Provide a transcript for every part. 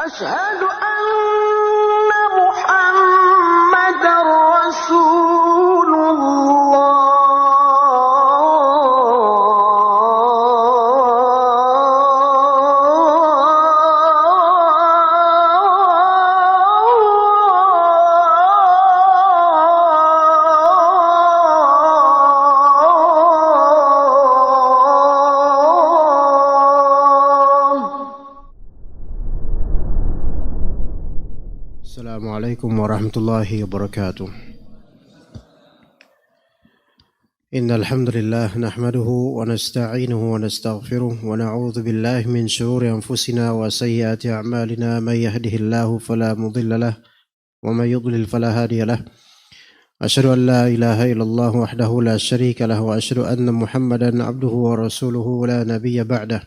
أشهد أن محمدًا رسول Assalamualaikum warahmatullahi wabarakatuh. Innal hamdalillah nahmaduhu wa nasta'inuhu wa nastaghfiruh wa na'udzu billahi min shururi anfusina wa sayyiati a'malina may yahdihillahu fala mudilla lahu wa may yudlil fala hadiya lahu. Asyhadu an la ilaha illallah wahdahu la syarika lahu wa asyhadu anna Muhammadan 'abduhu wa rasuluhu la nabiyya ba'dahu.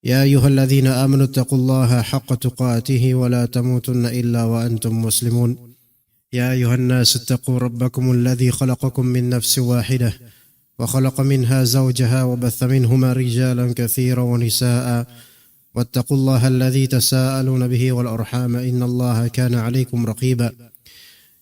يا أيها الذين آمنوا اتقوا الله حق تقاته ولا تموتن إلا وأنتم مسلمون يا أيها الناس اتقوا ربكم الذي خلقكم من نفس واحدة وخلق منها زوجها وبث منهما رجالا كثيرا ونساء واتقوا الله الذي تساءلون به والأرحام إن الله كان عليكم رقيبا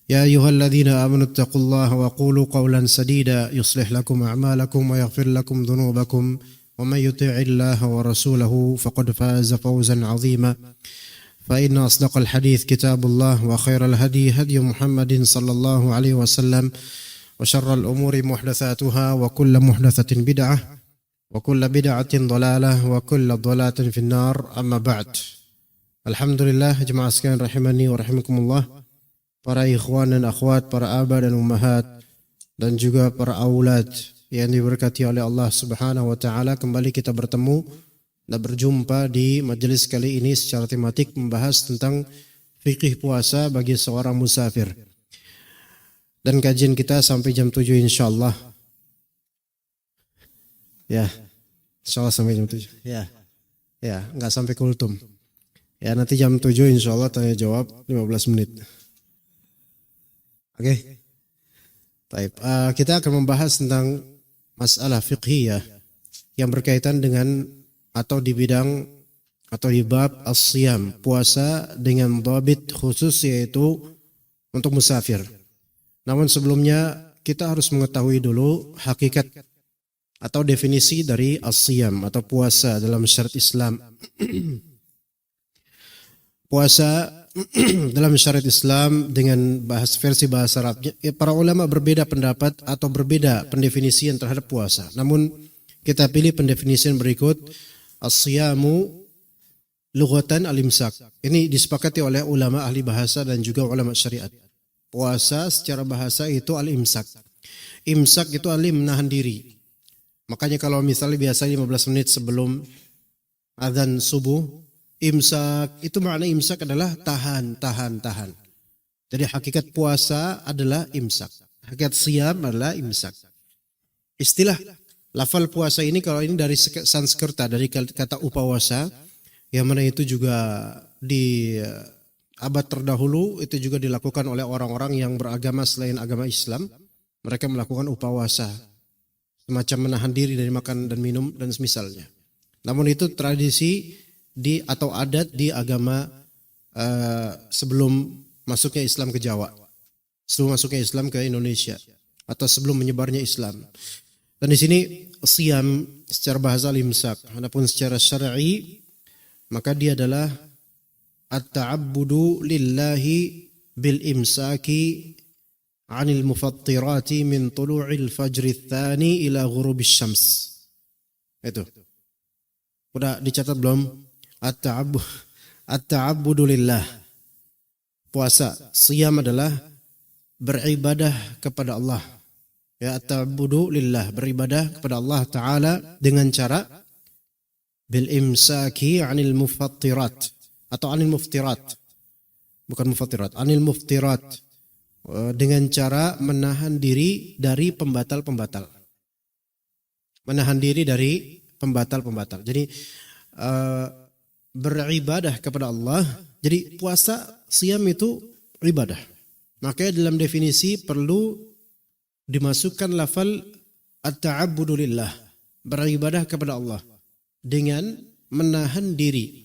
يا أيها الذين آمنوا اتقوا الله وقولوا قولا سديدا يصلح لكم أعمالكم ويغفر لكم ذنوبكم ومن يطع الله ورسوله فقد فاز فوزا عظيما فإن أصدق الحديث كتاب الله وخير الهدي هدي محمد صلى الله عليه وسلم وشر الأمور محدثاتها وكل محدثة بدعة وكل بدعة ضلالة وكل ضلالة في النار أما بعد. Alhamdulillah jemaah sekalian rahimani wa rahimakumullah, para ikhwan dan akhwat, para aba dan ummahat dan juga para aulad yang diberkati oleh Allah Subhanahu wa taala, kembali kita bertemu dan berjumpa di majelis kali ini secara tematik membahas tentang fikih puasa bagi seorang musafir. Dan kajian kita sampai jam 7 insyaallah. Ya. Insyaallah sampai jam 7. Ya. Ya, enggak sampai kultum. Ya, nanti jam 7 insyaallah tanya jawab 15 menit. Oke. Baik, kita akan membahas tentang masalah fiqhiyah yang berkaitan dengan atau di bidang atau di bab as-siyam, puasa dengan dhabit khusus yaitu untuk musafir. Namun sebelumnya kita harus mengetahui dulu hakikat atau definisi dari as-siyam atau puasa dalam syariat Islam. Puasa dalam syariat Islam dengan versi bahasa Arabnya, para ulama berbeda pendapat atau berbeda pendefinisian terhadap puasa. Namun kita pilih pendefinisian berikut. As-siyamu lughatan al-imsak. Ini disepakati oleh ulama ahli bahasa dan juga ulama syariat. Puasa secara bahasa itu al-imsak. Imsak itu menahan diri. Makanya kalau misalnya biasanya 15 menit sebelum azan subuh, imsak, itu makna imsak adalah tahan. Jadi hakikat puasa adalah imsak. Hakikat siyam adalah imsak. Istilah lafal puasa ini kalau ini dari Sanskerta, dari kata upawasa, yang mana itu juga di abad terdahulu itu juga dilakukan oleh orang-orang yang beragama selain agama Islam. Mereka melakukan upawasa, semacam menahan diri dari makan dan minum dan semisalnya. Namun itu tradisi atau adat di agama sebelum masuknya Islam ke Jawa, sebelum masuknya Islam ke Indonesia, atau sebelum menyebarnya Islam. Dan di sini siyam secara bahasa al-imsak, adapun secara syar'i maka dia adalah at-ta'abbudu lillahi bil imsaki 'anil mufattirati min tulu'il fajri tsani ila ghurubisy syams. Itu. Udah dicatat belum? At-ta'abbudu lillah. Puasa, siyam adalah beribadah kepada Allah. Ya, at-ta'abbudu lillah, beribadah kepada Allah Ta'ala dengan cara bil imsaki 'anil mufattirat atau 'anil muftirat. Bukan mufattirat, 'anil muftirat. Dengan cara menahan diri dari pembatal-pembatal. Menahan diri dari pembatal-pembatal. Jadi beribadah kepada Allah. Jadi puasa, siyam itu ibadah. Makanya dalam definisi perlu dimasukkan lafal at-ta'abbudu lillah, beribadah kepada Allah dengan menahan diri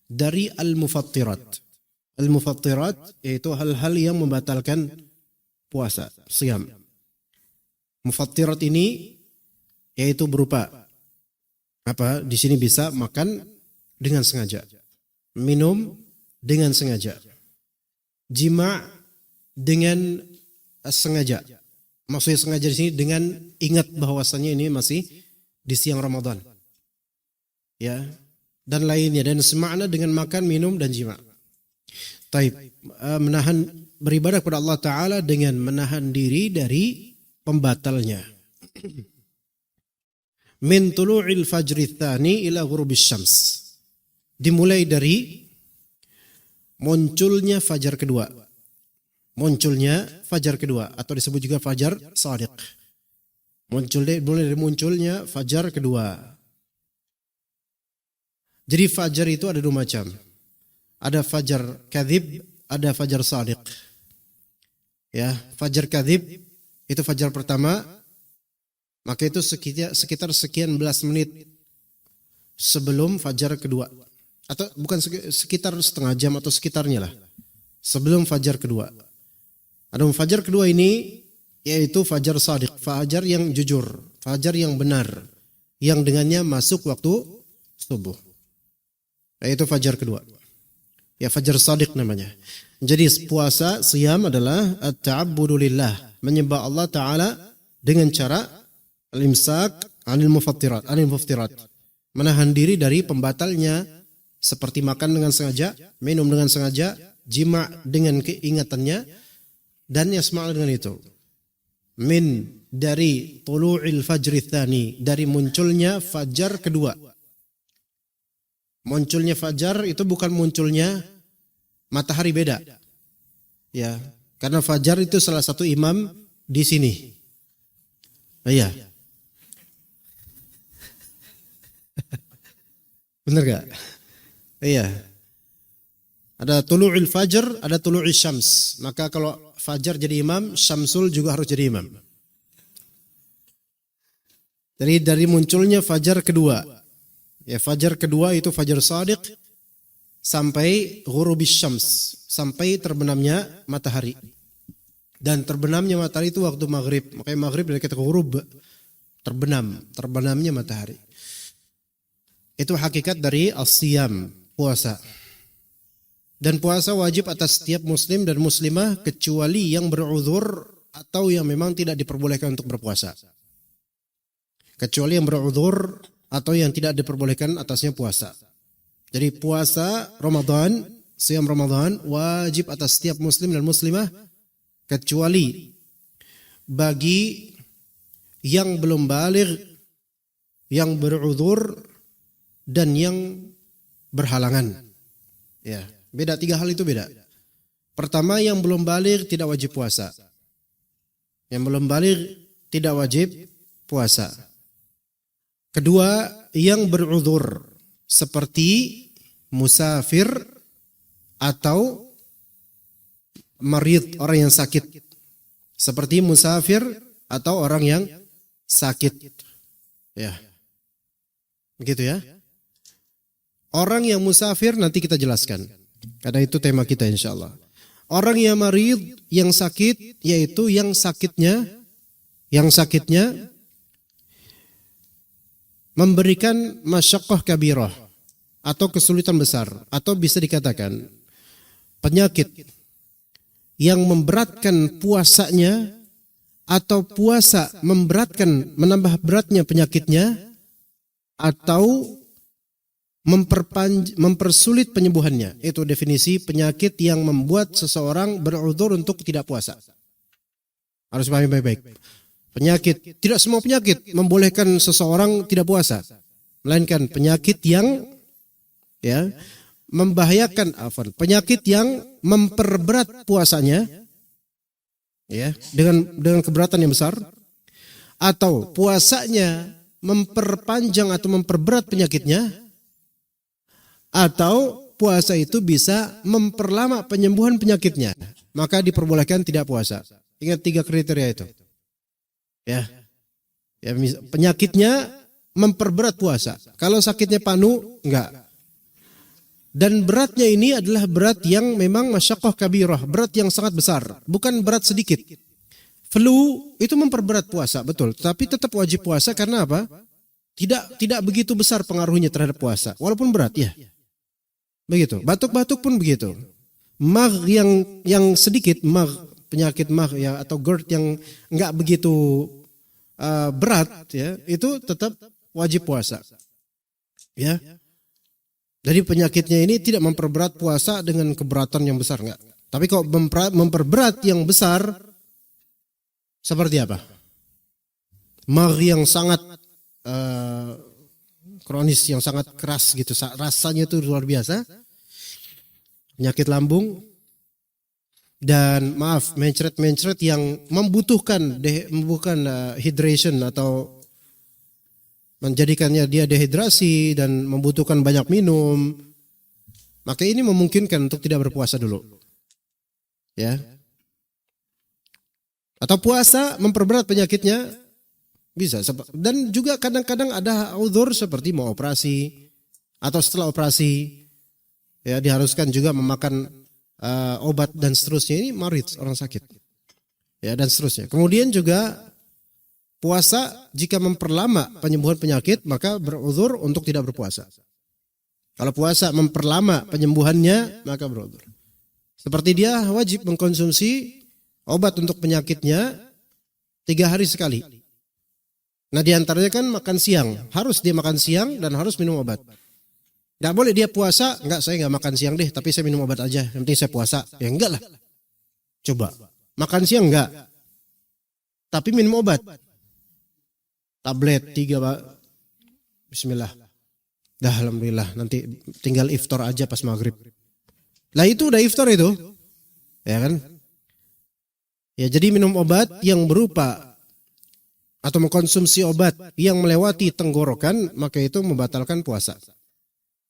dari al-mufattirat. Al-mufattirat yaitu hal-hal yang membatalkan puasa, siyam. Mufattirat ini yaitu berupa apa? Di sini bisa makan dengan sengaja, minum dengan sengaja, jima dengan sengaja. Maksudnya sengaja di sini dengan ingat bahwasannya ini masih di siang Ramadan. Ya, dan lainnya, dan semakna dengan makan, minum dan jima. Taib, menahan beribadah kepada Allah Ta'ala dengan menahan diri dari pembatalnya. Min tulu'il fajri tsani ila ghurubis syams. Dimulai dari munculnya fajar kedua. Munculnya fajar kedua atau disebut juga fajar shadiq. Mulai dari munculnya fajar kedua. Jadi fajar itu ada dua macam. Ada fajar kadzib, ada fajar shadiq. Ya, fajar kadzib itu fajar pertama, maka itu sekitar sekian belas menit sebelum fajar kedua. Atau bukan sekitar setengah jam atau sekitarnya lah. Sebelum fajar kedua. Ada fajar kedua ini yaitu fajar shadiq, fajar yang jujur, fajar yang benar, yang dengannya masuk waktu subuh. Yaitu fajar kedua. Ya, fajar shadiq namanya. Jadi puasa, siyam adalah at-ta'abbudu lillah, menyembah Allah Ta'ala dengan cara al-imsak anil muftirat, menahan diri dari pembatalnya seperti makan dengan sengaja, minum dengan sengaja, jima dengan keingatannya, dan yasma' dengan itu. Min dari tulu'il fajri tsani, dari munculnya fajar kedua. Munculnya fajar itu bukan munculnya matahari, beda. Ya, karena fajar itu salah satu imam di sini. Iya. Benar gak? Iya. Ada tulu'il fajr, ada tulu'il syams. Maka kalau fajar jadi imam, syamsul juga harus jadi imam. Jadi dari munculnya fajar kedua. Ya, fajar kedua itu fajar shadiq sampai ghurubis syams, sampai terbenamnya matahari. Dan terbenamnya matahari itu waktu maghrib. Makanya maghrib dari kata ghurub, terbenamnya matahari. Itu hakikat dari as-siyam, puasa. Dan puasa wajib atas setiap muslim dan muslimah kecuali yang beruzur atau yang memang tidak diperbolehkan untuk berpuasa. Kecuali yang beruzur atau yang tidak diperbolehkan atasnya puasa. Jadi puasa Ramadan, siyam Ramadan wajib atas setiap muslim dan muslimah kecuali bagi yang belum baligh, yang beruzur dan yang berhalangan. Ya. Beda, tiga hal itu beda. Pertama, yang belum baligh tidak wajib puasa. Yang belum baligh tidak wajib puasa. Kedua, yang beruzur seperti musafir atau marid, orang yang sakit. Seperti musafir atau orang yang sakit. Ya. Begitu ya. Orang yang musafir nanti kita jelaskan. Karena itu tema kita insyaallah. Orang yang marid, yang sakit, yaitu yang sakitnya memberikan masyaqqah kabirah atau kesulitan besar, atau bisa dikatakan penyakit yang memberatkan puasanya, atau puasa menambah beratnya penyakitnya, atau mempersulit penyembuhannya. Itu definisi penyakit yang membuat seseorang beruzur untuk tidak puasa. Harus pahami baik-baik. Penyakit, tidak semua penyakit membolehkan seseorang tidak puasa. Melainkan penyakit yang membahayakan, penyakit yang memperberat puasanya, ya, dengan keberatan yang besar, atau puasanya memperpanjang atau memperberat penyakitnya, atau puasa itu bisa memperlama penyembuhan penyakitnya, maka diperbolehkan tidak puasa. Ingat tiga kriteria itu. Ya, penyakitnya memperberat puasa. Kalau sakitnya panu, enggak. Dan beratnya ini adalah berat yang memang masyaqqah kabirah, berat yang sangat besar, bukan berat sedikit. Flu itu memperberat puasa, betul, tapi tetap wajib puasa karena apa? Tidak begitu besar pengaruhnya terhadap puasa, walaupun berat ya. Begitu. Batuk-batuk pun begitu. Mag yang sedikit, penyakit mag ya atau GERD yang enggak begitu berat ya, itu tetap wajib puasa. Ya. Jadi penyakitnya ini tidak memperberat puasa dengan keberatan yang besar, enggak. Tapi kalau memperberat yang besar seperti apa? Mag yang sangat kronis, yang sangat keras gitu, rasanya itu luar biasa. Penyakit lambung dan mencret-mencret yang membutuhkan hydration atau menjadikannya dia dehidrasi dan membutuhkan banyak minum, maka ini memungkinkan untuk tidak berpuasa dulu. Ya. Atau puasa memperberat penyakitnya bisa. Dan juga kadang-kadang ada uzur seperti mau operasi atau setelah operasi ya diharuskan juga memakan obat dan seterusnya, ini marid, orang sakit. Ya, dan seterusnya. Kemudian juga puasa jika memperlama penyembuhan penyakit maka beruzur untuk tidak berpuasa. Kalau puasa memperlama penyembuhannya maka beruzur. Seperti dia wajib mengkonsumsi obat untuk penyakitnya 3 hari sekali. Nah diantaranya kan makan siang. Harus dia makan siang dan harus minum obat. Gak boleh dia puasa, enggak saya gak makan siang deh tapi saya minum obat aja. Yang penting saya puasa. Ya enggak lah. Coba. Makan siang enggak. Tapi minum obat. Tablet 3 Pak. Bismillah. Dah alhamdulillah. Nanti tinggal iftar aja pas maghrib. Lah itu udah iftar itu. Ya kan. Ya jadi minum obat yang berupa atau mengkonsumsi obat yang melewati tenggorokan maka itu membatalkan puasa.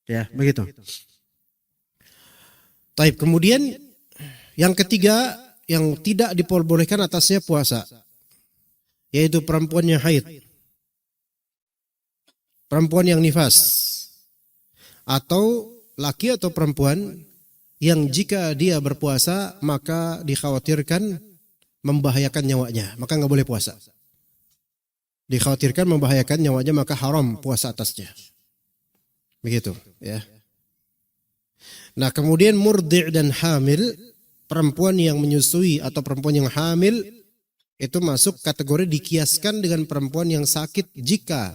Ya begitu. Taib. Kemudian yang ketiga yang tidak diperbolehkan atasnya puasa yaitu perempuan yang haid. Perempuan yang nifas atau laki atau perempuan yang jika dia berpuasa maka dikhawatirkan membahayakan nyawanya, maka nggak boleh puasa. Dikhawatirkan membahayakan nyawanya maka haram puasa atasnya. Begitu, ya. Nah, kemudian murdi' dan hamil, perempuan yang menyusui atau perempuan yang hamil itu masuk kategori dikiaskan dengan perempuan yang sakit jika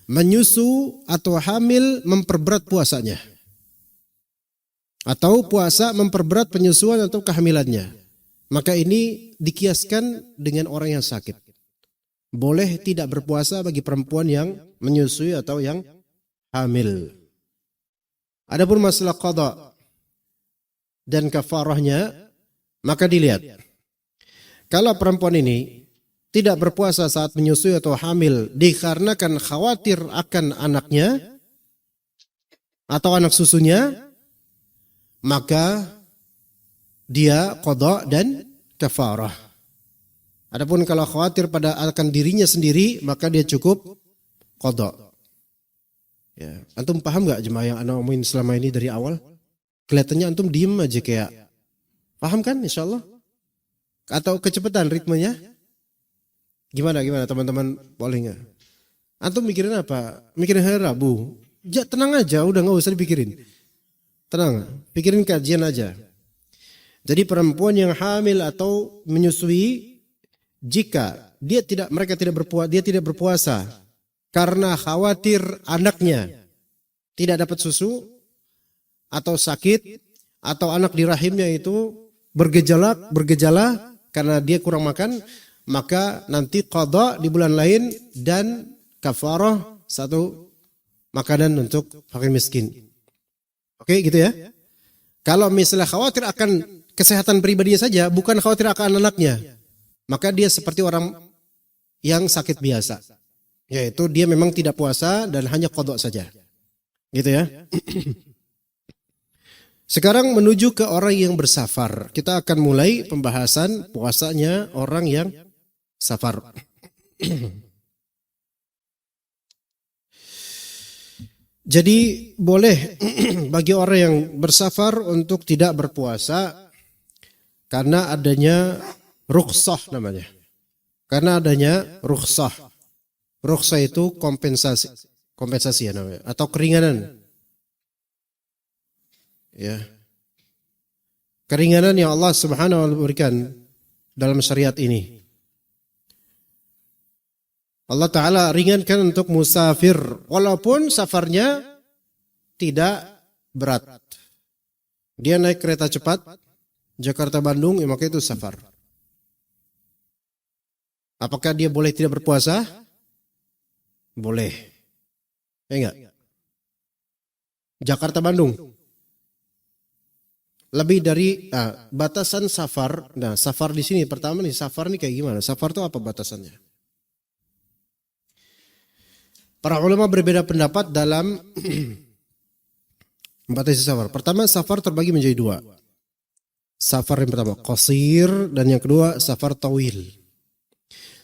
menyusu atau hamil memperberat puasanya. Atau puasa memperberat penyusuan atau kehamilannya. Maka ini dikiaskan dengan orang yang sakit. Boleh tidak berpuasa bagi perempuan yang menyusui atau yang hamil. Adapun masalah qada dan kafarahnya, maka dilihat. Kalau perempuan ini tidak berpuasa saat menyusui atau hamil dikarenakan khawatir akan anaknya atau anak susunya, maka dia qada dan kafarah. Adapun kalau khawatir pada akan dirinya sendiri, maka dia cukup qada. Ya, antum paham enggak jemaah yang ana omongin selama ini dari awal? Kelihatannya antum diem aja kayak paham kan insyaallah? Atau kecepatan ritmenya? Gimana teman-teman boleh enggak? Antum mikirin apa? Mikirin hari Rabu. Ya, tenang aja, udah enggak usah dipikirin. Tenang, pikirin kajian aja. Jadi perempuan yang hamil atau menyusui jika dia tidak berpuasa karena khawatir anaknya tidak dapat susu atau sakit atau anak di rahimnya itu bergejala karena dia kurang makan, maka nanti qada di bulan lain dan kafarah satu makanan untuk fakir miskin. Oke, gitu ya. Kalau misalnya khawatir akan kesehatan pribadinya saja, bukan khawatir akan anaknya, maka dia seperti orang yang sakit biasa. Yaitu dia memang tidak puasa dan hanya qada saja. Gitu ya. Sekarang menuju ke orang yang bersafar. Kita akan mulai pembahasan puasanya orang yang safar. Jadi boleh bagi orang yang bersafar untuk tidak berpuasa karena adanya rukhsah namanya. Karena adanya rukhsah. Rukhsah itu kompensasi. Kompensasi ya namanya. Atau keringanan. Ya. Keringanan yang Allah Subhanahu wa taala berikan dalam syariat ini. Allah Ta'ala ringankan untuk musafir walaupun safarnya tidak berat. Dia naik kereta cepat Jakarta-Bandung, ya maka itu safar. Apakah dia boleh tidak berpuasa? Boleh. Ya enggak? Jakarta-Bandung. Lebih dari batasan safar. Nah, safar di sini pertama nih, safar nih kayak gimana? Safar itu apa batasannya? Para ulama berbeda pendapat dalam membatasi safar. Pertama, safar terbagi menjadi dua. Safar yang pertama qasir dan yang kedua safar tawil.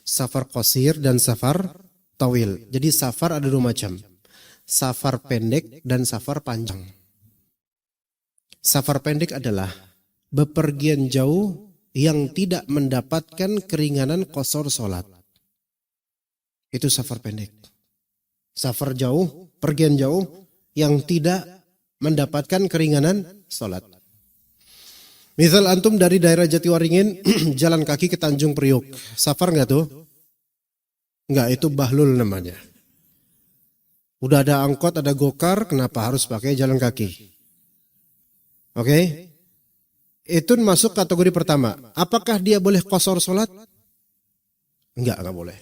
Safar qasir dan safar tawil. Jadi safar ada dua macam. Safar pendek dan safar panjang. Safar pendek adalah bepergian jauh yang tidak mendapatkan keringanan qasar salat. Itu safar pendek. Safar jauh, pergian jauh yang tidak mendapatkan keringanan salat. Misal antum dari daerah Jatiwaringin jalan kaki ke Tanjung Priok. Safar enggak tuh? Enggak, itu bahlul namanya. Udah ada angkot, ada gokar, kenapa harus pakai jalan kaki? Oke? Itu masuk kategori pertama. Apakah dia boleh qasar salat? Enggak boleh.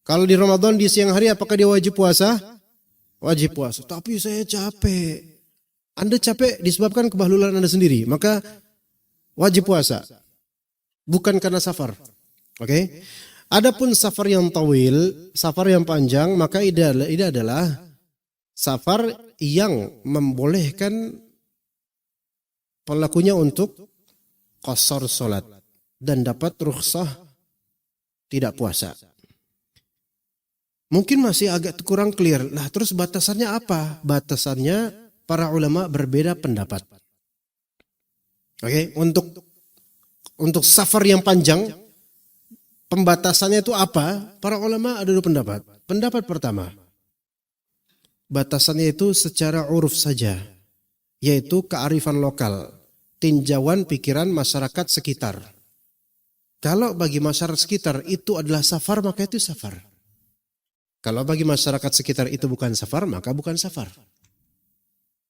Kalau di Ramadan di siang hari apakah dia wajib puasa? Wajib puasa. Tapi saya capek. Anda capek disebabkan kebahlulan Anda sendiri. Maka wajib puasa. Bukan karena safar. Oke? Adapun safar yang tawil, safar yang panjang, maka ini adalah safar yang membolehkan pelakunya untuk qasar salat dan dapat rukhsah tidak puasa. Mungkin masih agak kurang clear. Nah, terus batasannya apa? Batasannya para ulama berbeda pendapat. Oke, untuk safar yang panjang, pembatasannya itu apa? Para ulama ada dua pendapat. Pendapat pertama, batasannya itu secara uruf saja, yaitu kearifan lokal, tinjauan pikiran masyarakat sekitar. Kalau bagi masyarakat sekitar itu adalah safar, maka itu safar. Kalau bagi masyarakat sekitar itu bukan safar, maka bukan safar.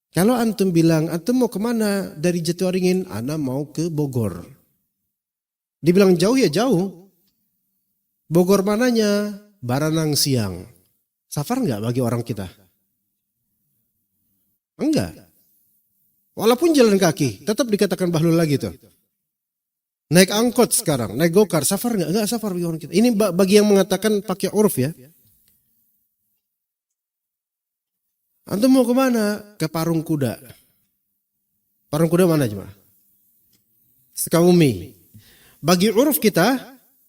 Kalau antum bilang, antum mau kemana dari Jatiwaringin? Ana mau ke Bogor. Dibilang jauh ya jauh. Bogor mananya? Baranang Siang. Safar enggak bagi orang kita? Enggak. Walaupun jalan kaki, tetap dikatakan bahlul lagi tuh. Naik angkot sekarang, naik gokar, safar enggak? Enggak safar bagi orang kita. Ini bagi yang mengatakan pakai uruf ya. Antum mau kemana? Ke Parung Kuda. Parung Kuda mana cuma? Sukabumi. Bagi uruf kita,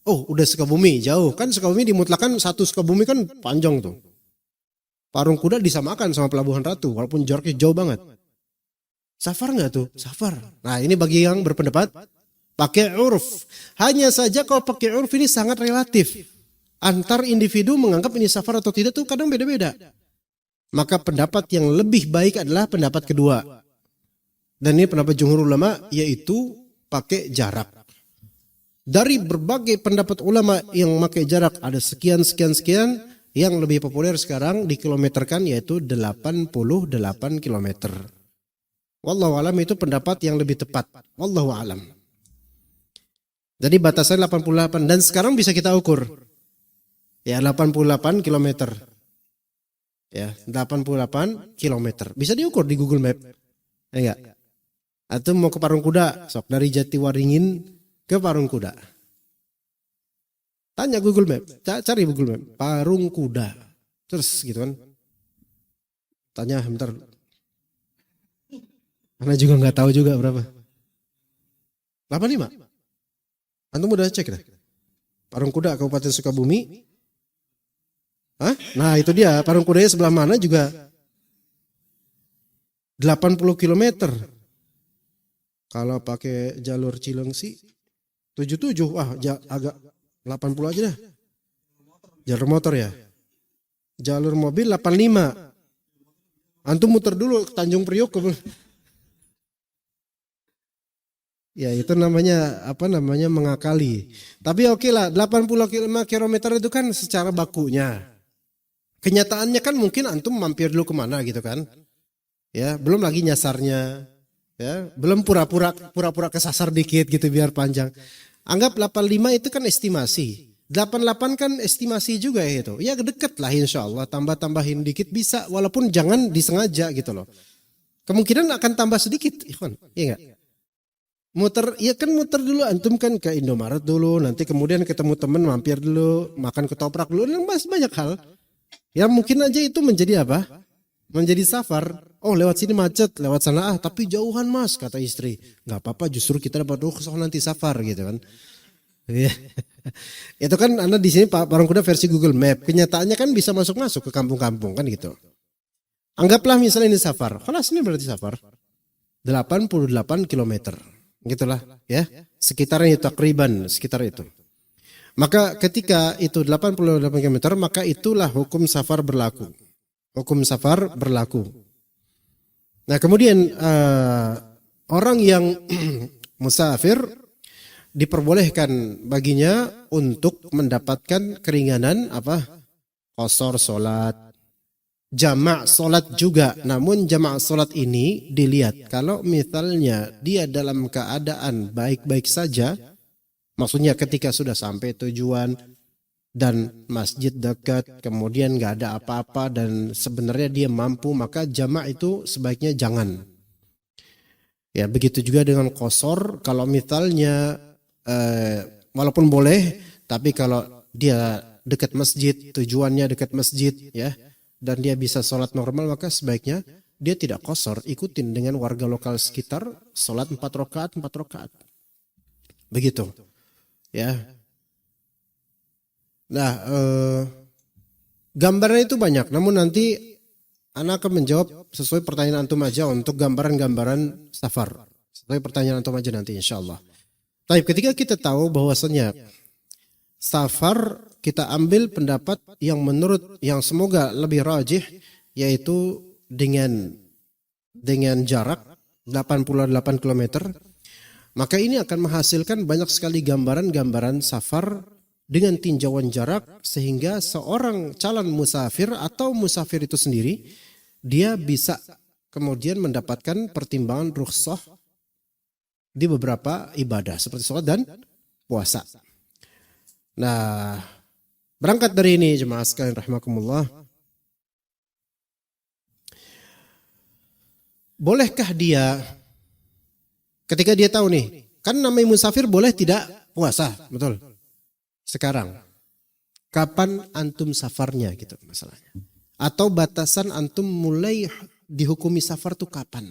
oh udah Sukabumi jauh. Kan Sukabumi dimutlakan satu Sukabumi kan panjang tuh. Parung Kuda disamakan sama Pelabuhan Ratu walaupun jaraknya jauh banget. Safar nggak tuh? Safar. Nah ini bagi yang berpendapat pakai uruf. Hanya saja kalau pakai uruf ini sangat relatif. Antar individu menganggap ini safar atau tidak tuh kadang beda-beda. Maka pendapat yang lebih baik adalah pendapat kedua. Dan ini pendapat jumhur ulama yaitu pakai jarak. Dari berbagai pendapat ulama yang pakai jarak ada sekian. Yang lebih populer sekarang dikilometerkan yaitu 88 kilometer. Wallahu alam itu pendapat yang lebih tepat. Wallahu alam. Jadi batasan 88 dan sekarang bisa kita ukur. Ya 88 kilometer. Ya, 88 kilometer. Bisa diukur di Google Map. Ya enggak? Atau mau ke Parung Kuda, sok dari Jatiwaringin ke Parung Kuda. Tanya Google Map, cari Google Map, Parung Kuda. Terus gitu kan. Tanya bentar. Karena juga enggak tahu juga berapa. 85. Antum udah cek dah. Parung Kuda Kabupaten Sukabumi. Hah? Nah itu dia, Parung Kudanya sebelah mana juga 80 kilometer. Kalau pakai jalur Cilengsi 77, agak 80 aja dah. Jalur motor ya. Jalur mobil 85. Antum muter dulu ke Tanjung Priok. Ya itu namanya mengakali. Tapi oke lah, 85 km itu kan secara bakunya. Kenyataannya kan mungkin antum mampir dulu kemana gitu kan. Ya, belum lagi nyasarnya. Ya, belum pura-pura kesasar dikit gitu biar panjang. Anggap 85 itu kan estimasi. 88 kan estimasi juga ya itu. Ya deket lah insya Allah, tambah-tambahin dikit bisa walaupun jangan disengaja gitu loh. Kemungkinan akan tambah sedikit, Ikhwan. Iya enggak? Muter dulu, antum kan ke Indomaret dulu, nanti kemudian ketemu temen mampir dulu, makan ketoprak dulu, dan masih banyak hal. Ya mungkin aja itu menjadi apa? Menjadi safar. Oh lewat sini macet, lewat sana tapi jauhan mas, kata istri. Gak apa-apa, justru kita dapat rukhsah nanti safar gitu kan. Itu kan Anda di sini Pak Parang Kuda versi Google Map. Kenyataannya kan bisa masuk ke kampung-kampung kan gitu. Anggaplah misalnya ini safar. Kelas ini berarti safar. 88 kilometer. Gitulah ya, sekitarnya itu takriban sekitar itu. Maka ketika itu 88 km, maka itulah hukum safar berlaku. Hukum safar berlaku. Nah kemudian orang yang musafir diperbolehkan baginya untuk mendapatkan keringanan qasar salat. Jamak solat juga, namun jamak solat ini dilihat kalau misalnya dia dalam keadaan baik-baik saja, maksudnya ketika sudah sampai tujuan dan masjid dekat, kemudian nggak ada apa-apa dan sebenarnya dia mampu, maka jamak itu sebaiknya jangan. Ya begitu juga dengan qasar, kalau misalnya walaupun boleh, tapi kalau dia dekat masjid, tujuannya dekat masjid ya, dan dia bisa sholat normal, maka sebaiknya dia tidak qasar, ikutin dengan warga lokal sekitar, sholat 4 rakaat. Begitu. Ya. Nah, gambarnya itu banyak, namun nanti Ana akan menjawab sesuai pertanyaan antum aja untuk gambaran-gambaran safar. Sesuai pertanyaan antum aja nanti insyaallah. Tapi ketika kita tahu bahwasanya safar, kita ambil pendapat yang menurut yang semoga lebih rajih, yaitu dengan jarak 88 km, maka ini akan menghasilkan banyak sekali gambaran-gambaran safar dengan tinjauan jarak, sehingga seorang calon musafir atau musafir itu sendiri dia bisa kemudian mendapatkan pertimbangan rukhsah di beberapa ibadah seperti sholat dan puasa. Nah, berangkat dari ini jemaah sekalian rahimakumullah, bolehkah dia ketika dia tahu nih, kan namanya musafir boleh tidak puasa, betul? Sekarang, kapan antum safarnya gitu masalahnya? Atau batasan antum mulai dihukumi safar tuh kapan?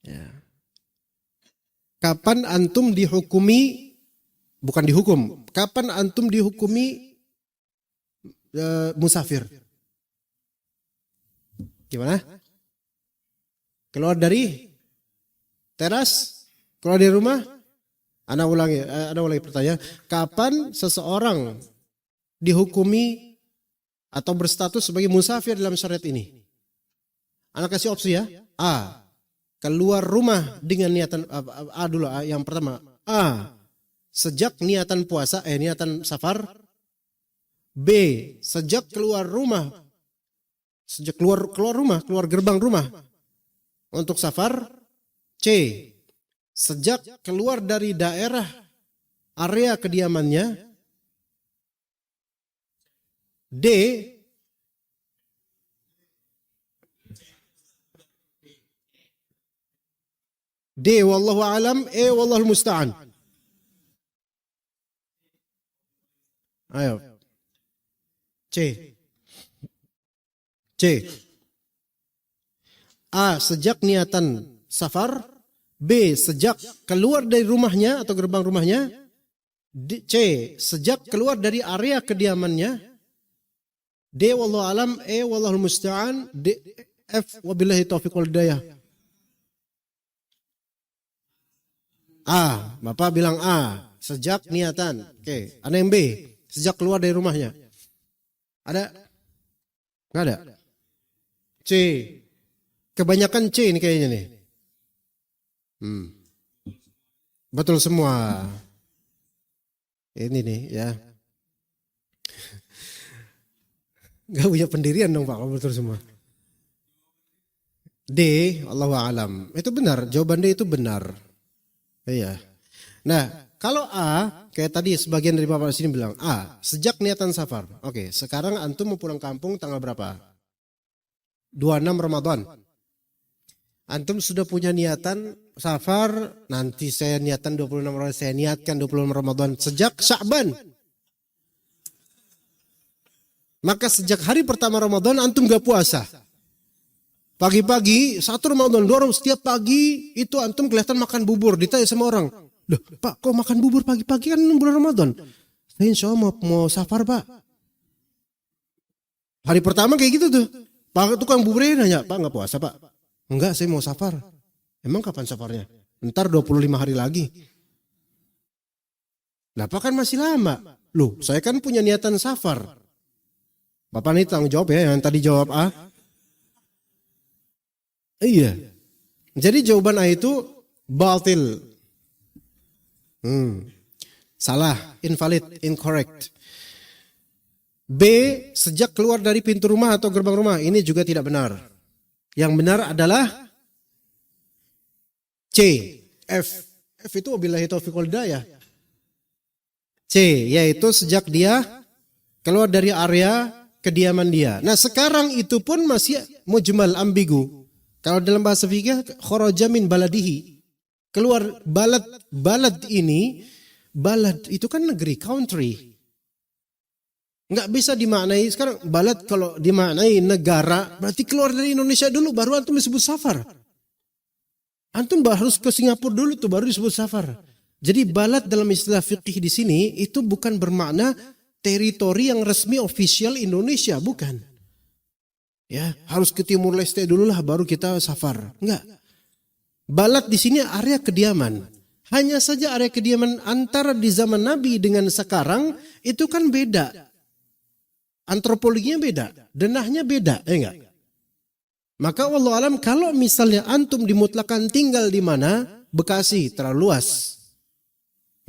Ya. Kapan antum dihukumi, bukan dihukum, kapan antum dihukumi musafir? Gimana? Keluar dari teras? Keluar dari rumah? Ana ulangi pertanyaan. Kapan seseorang dihukumi atau berstatus sebagai musafir dalam syariat ini? Ana kasih opsi ya. A. Keluar rumah dengan niatan A dulu, yang pertama. A. Sejak niatan puasa, niatan safar. B. Sejak keluar rumah. Sejak keluar rumah, keluar gerbang rumah untuk safar. C. Sejak keluar dari daerah area kediamannya. D. Wallahu alam. E wallahu musta'an. Ayo. C. A. Sejak niatan safar. B. Sejak keluar dari rumahnya atau gerbang rumahnya. C. Sejak keluar dari area kediamannya. D wallahu alam, E wallahul musta'an, D, F wabillahi taufiq wal hidayah. A, Bapak bilang A, sejak niatan. Oke, ada yang B, sejak keluar dari rumahnya. Ada? Nggak ada? C, kebanyakan C ini kayaknya nih. Betul semua. Ini nih ya. Gak punya pendirian dong Pak, kalau betul semua. D, Allahu a'lam. Itu benar, jawaban D itu benar. Iya. Nah, kalau A, kayak tadi sebagian dari Bapak sini bilang, A, sejak niatan safar. Oke, sekarang antum mau pulang kampung tanggal berapa? 26 Ramadan. Antum sudah punya niatan safar, nanti saya niatan 26 Ramadan, saya niatkan 26 Ramadan sejak Sya'ban. Maka sejak hari pertama Ramadan antum gak puasa. Pagi-pagi, 1 Ramadan, 2 Ramadan, setiap pagi itu antum kelihatan makan bubur. Ditanya sama orang, loh Pak kok makan bubur pagi-pagi kan bulan Ramadan? Saya insya Allah mau safar Pak. Hari pertama kayak gitu tuh. Pak tukang buburnya nanya, Pak gak puasa Pak? Enggak, saya mau safar. Emang kapan safarnya? Ntar 25 hari lagi. Lah Pak kan masih lama. Loh saya kan punya niatan safar. Bapak ini tanggung jawab ya, yang tadi jawab A. Iya. Jadi jawaban A itu batil. Salah, invalid, incorrect. B, sejak keluar dari pintu rumah atau gerbang rumah. Ini juga tidak benar. Yang benar adalah C, F. F itu wabillahi taufiq wal hidayah. C, yaitu sejak dia keluar dari area kediaman dia. Nah sekarang itu pun masih mujmal, ambigu. Kalau dalam bahasa fikih, kharaja min baladihi. Keluar balad ini, balad itu kan negeri, country. Nggak bisa dimaknai, sekarang balad kalau dimaknai negara, berarti keluar dari Indonesia dulu, baru antum disebut safar. Antum harus ke Singapura dulu tuh, baru disebut safar. Jadi balad dalam istilah fikih di sini, itu bukan bermakna teritori yang resmi official Indonesia, bukan. Ya, harus ke Timur Leste dulu lah baru kita safar. Enggak. Balad di sini area kediaman. Hanya saja area kediaman antara di zaman Nabi dengan sekarang itu kan beda. Antropologinya beda, denahnya beda, ya enggak? Maka wallahu alam kalau misalnya antum dimutlakan tinggal di mana? Bekasi, terlalu luas.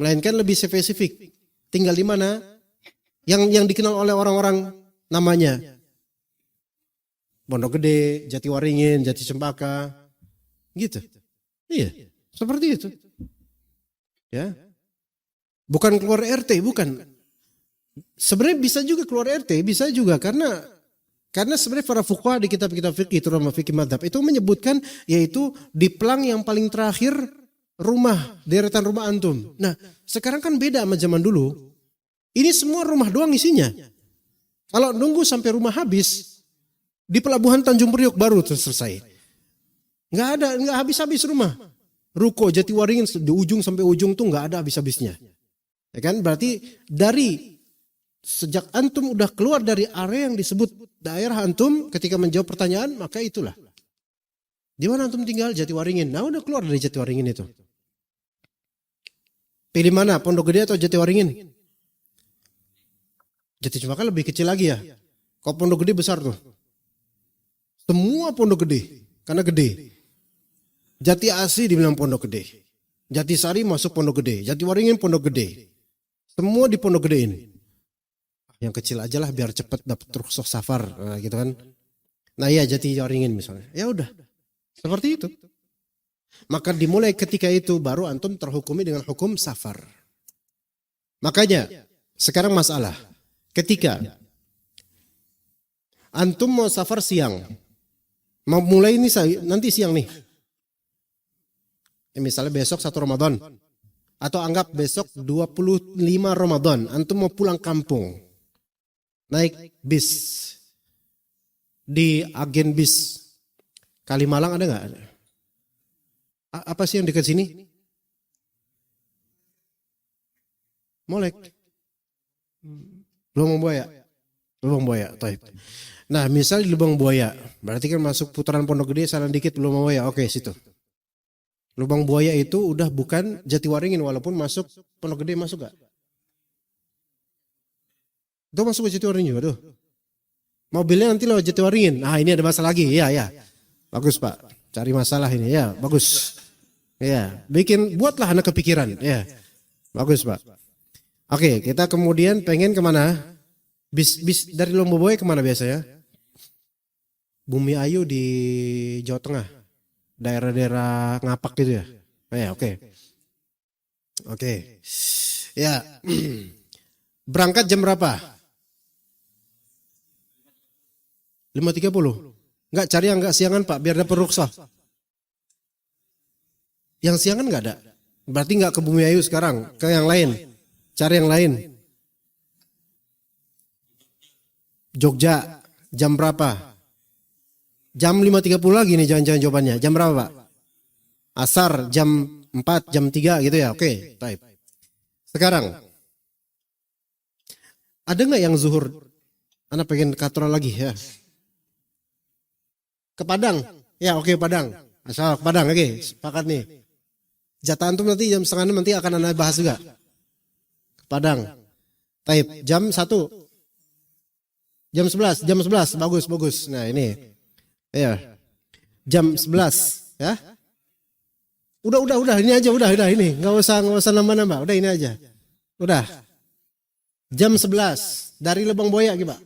Melainkan lebih spesifik. Tinggal di mana? Yang dikenal oleh orang-orang namanya Pondok Gede, Jatiwaringin, Jati Cempaka, gitu. Iya, seperti itu. Ya, bukan keluar RT, bukan. Sebenarnya bisa juga keluar RT, bisa juga karena sebenarnya para fuqaha di kitab-kitab fikih, terutama fikih madzhab itu menyebutkan yaitu di pelang yang paling terakhir rumah, deretan rumah antum. Nah, sekarang kan beda sama zaman dulu. Ini semua rumah doang isinya. Kalau nunggu sampai rumah habis, di pelabuhan Tanjung Priok baru selesai. Nggak habis-habis rumah. Ruko Jatiwaringin di ujung sampai ujung tuh nggak ada habis-habisnya. Ya kan? Berarti dari sejak antum udah keluar dari area yang disebut daerah antum ketika menjawab pertanyaan, maka itulah. Di mana antum tinggal? Jatiwaringin. Nah, udah keluar dari Jatiwaringin itu. Pilih mana? Pondok Gede atau Jatiwaringin? Jati Cempaka lebih kecil lagi ya. Kalau Pondok Gede besar tuh. Semua Pondok Gede, karena gede. Jati Asih dibilang Pondok Gede. Jati Sari masuk Pondok Gede. Jatiwaringin Pondok Gede. Semua di Pondok Gedein. Yang kecil aja lah biar cepat dapat rukhsah safar, nah, gitu kan. Nah ya Jatiwaringin misalnya. Ya udah, seperti itu. Maka dimulai ketika itu baru antum terhukumi dengan hukum safar. Makanya sekarang masalah. Ketika antum mau safar siang, mau mulai ini nanti siang nih. Misalnya besok 1 Ramadan. Atau anggap besok 25 Ramadan. Antum mau pulang kampung. Naik bis. Di agen bis. Kalimalang ada nggak? Apa sih yang dekat sini? Molek. Belum Buaya. Lubang buaya. Taib. Nah, misal di lubang buaya, berarti kan masuk putaran Pondok Gede, salah dikit lubang buaya. Oke, situ. Lubang buaya itu udah bukan Jatiwaringin, walaupun masuk Pondok Gede masuk gak? Itu masuk ke Jatiwaringin juga tuh. Mobilnya nanti lewat Jatiwaringin. Nah, ini ada masalah lagi. Ya, ya. Bagus, Pak. Cari masalah ini. Ya, bagus. Ya, buatlah anak kepikiran. Ya, bagus, Pak. Oke, kita kemudian pengen kemana? Bis dari Lomboboy kemana biasanya? Bumi Ayu di Jawa Tengah, daerah-daerah Ngapak gitu ya. Ya, oke. Oke. Ya, berangkat jam berapa? 5.30. Enggak, cari yang enggak siangan Pak, biar dapat rukhsah. Yang siangan enggak ada. Berarti enggak ke Bumi Ayu sekarang, ke yang lain. Cari yang lain. Jogja, jam berapa? Jam 5.30 lagi nih jangan-jangan jawabannya. Jam berapa Pak? Asar, jam 4, jam 3 gitu ya. Oke, baik. Sekarang, ada nggak yang zuhur? Anak pengen katro lagi ya. Ke Padang. Ya oke, Padang. Asal ke Padang, oke. Sepakat nih. Jatah antum nanti jam 5:30 nanti akan Anda bahas juga. Ke Padang. Baik, jam 1. Jam 11, bagus. Nah ini, ya, jam 11, ya. Udah, ini aja, udah ini, nggak usah nambah, udah ini aja, udah. Jam 11 dari Lebang Boya gimana?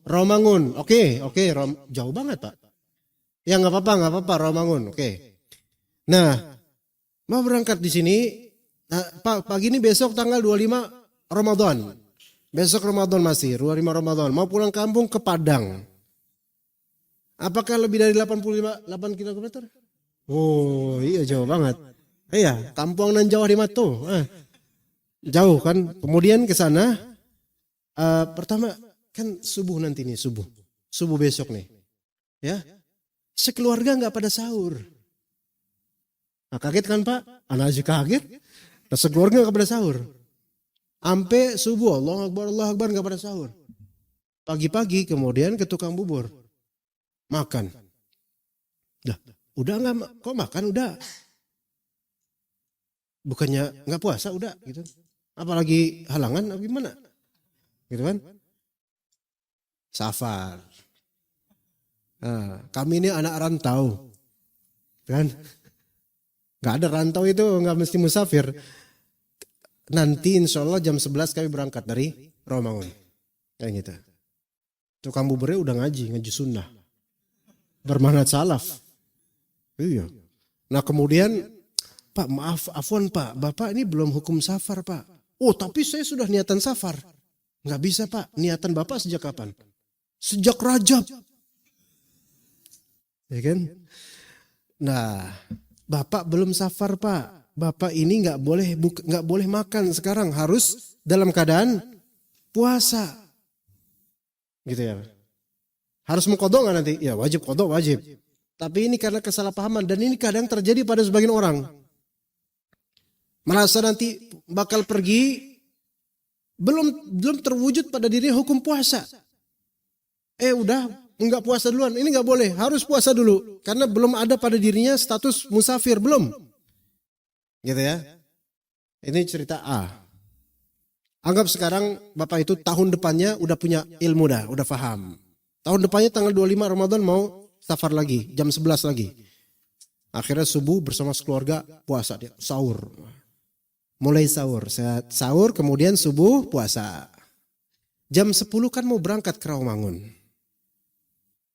Romangun, oke, jauh banget Pak. Ya nggak apa-apa, Romangun, oke. Nah, mau berangkat di sini, nah, Pak, pagi ini besok tanggal 25 Ramadan. Besok Ramadan masih, 25 Ramadan. Mau pulang kampung ke Padang. Apakah lebih dari 8 km? Oh iya jauh banget. Iya, kampung nan Jawa di Matu. Jauh kan. Kemudian ke sana. Pertama kan subuh nanti nih, subuh besok nih. Ya, sekeluarga nggak pada sahur. Nah, kaget kan Pak? Anak aja kaget. Nah, sekeluarga nggak pada sahur. Sampai subuh, Allah Akbar nggak pada sahur. Pagi-pagi kemudian ke tukang bubur. Makan. Dah, udah nggak? Kok makan udah? Bukannya nggak puasa udah gitu? Apalagi halangan? Apa gimana? Gitu kan? Safar. Nah, kami ini anak rantau, kan? Nggak ada rantau itu nggak mesti musafir. Nanti insya Allah jam 11 kami berangkat dari Romangun. Kayak gitu. Tukang buburnya udah ngaji sunnah. Bermanhaj salaf. Iya. Nah kemudian, Pak maaf, afwan Pak, Bapak ini belum hukum safar Pak. Oh tapi saya sudah niatan safar. Nggak bisa Pak, niatan Bapak sejak kapan? Sejak Rajab. Ya kan? Nah, Bapak belum safar Pak. Bapak ini nggak boleh makan sekarang, harus dalam keadaan puasa, gitu ya. Harus mengqadha nggak nanti? Ya wajib qadha, wajib. Tapi ini karena kesalahpahaman dan ini kadang terjadi pada sebagian orang. Merasa nanti bakal pergi, belum terwujud pada dirinya hukum puasa. Udah nggak puasa duluan, ini nggak boleh, harus puasa dulu karena belum ada pada dirinya status musafir belum. Gitu ya. Ini cerita A. Anggap sekarang Bapak itu tahun depannya udah punya ilmu udah paham. Tahun depannya tanggal 25 Ramadan mau safar lagi, jam 11 lagi. Akhirnya subuh bersama keluarga puasa dia, sahur. Mulai sahur kemudian subuh puasa. Jam 10 kan mau berangkat ke Rawamangun.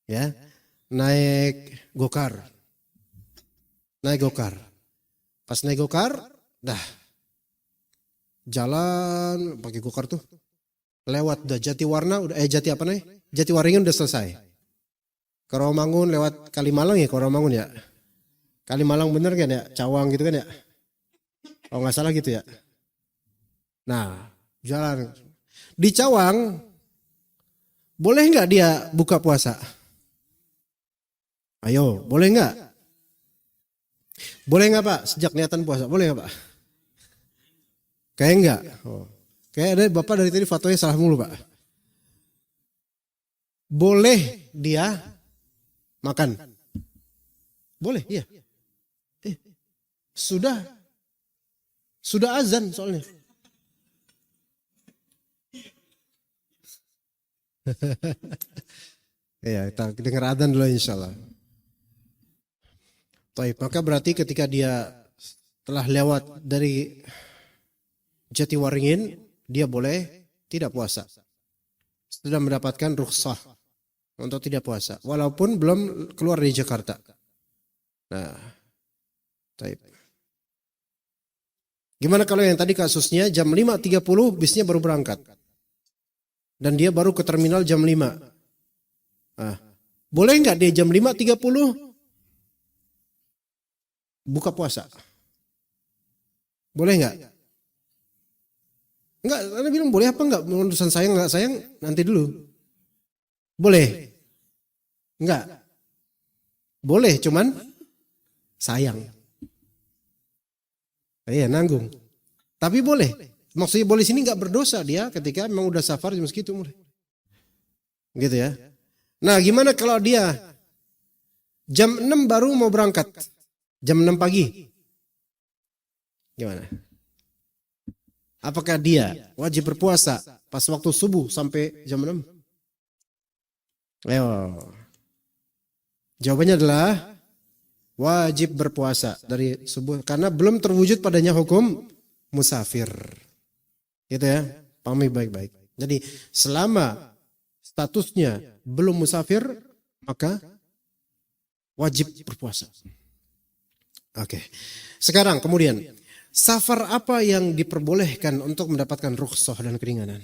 Ya. Naik gokar. Pas naik gokar, dah jalan pakai gokar tuh, lewat udah Jatiwaringin udah selesai. Ke Rawamangun lewat Kalimalang ya, ke Rawamangun ya. Kalimalang bener kan ya, Cawang gitu kan ya. Oh nggak salah gitu ya. Nah jalan di Cawang, boleh nggak dia buka puasa? Ayo, boleh nggak? Boleh nggak Pak? Sejak niatan puasa, boleh nggak Pak? Kayak enggak. Oh. Kayak ada Bapak dari tadi fatwanya salah mulu Pak. Boleh dia makan. Boleh, iya. Sudah azan soalnya. Ya, kita dengar adzan dulu insyaallah. Baik, maka berarti ketika dia telah lewat dari Jatiwaringin, dia boleh tidak puasa. Sudah mendapatkan rukhsah untuk tidak puasa, walaupun belum keluar dari Jakarta. Nah, baik. Gimana kalau yang tadi kasusnya jam 5.30 bisnya baru berangkat. Dan dia baru ke terminal jam 5. Nah, boleh nggak dia jam 5.30 buka puasa? Boleh nggak? Enggak, Anda bilang boleh apa enggak? Urusan sayang enggak sayang nanti dulu. Boleh? Enggak. Boleh, cuman sayang. Iya, nanggung. Tapi boleh. Maksudnya boleh sini enggak berdosa dia ketika memang udah safar jam segitu mulai. Gitu ya. Nah, gimana kalau dia jam 6 baru mau berangkat? Jam 6 pagi. Gimana? Apakah dia wajib berpuasa pas waktu subuh sampai jam 6? Ayo. Jawabannya adalah wajib berpuasa dari subuh karena belum terwujud padanya hukum musafir. Gitu ya. Pahami baik-baik. Jadi selama statusnya belum musafir maka wajib berpuasa. Oke. Sekarang kemudian safar apa yang diperbolehkan untuk mendapatkan rukhsah dan keringanan?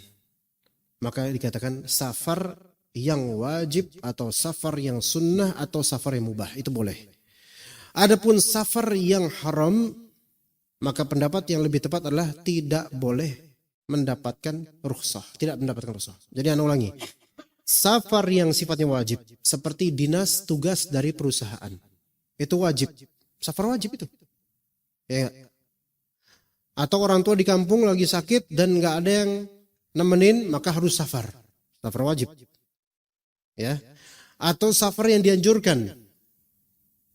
Maka dikatakan safar yang wajib atau safar yang sunnah atau safar yang mubah. Itu boleh. Adapun safar yang haram, maka pendapat yang lebih tepat adalah tidak boleh mendapatkan rukhsah. Tidak mendapatkan rukhsah. Jadi anda ulangi. Safar yang sifatnya wajib. Seperti dinas tugas dari perusahaan. Itu wajib. Safar wajib itu. Ya. Atau orang tua di kampung lagi sakit dan nggak ada yang nemenin, maka harus safar. Safar wajib. Ya. Atau safar yang dianjurkan.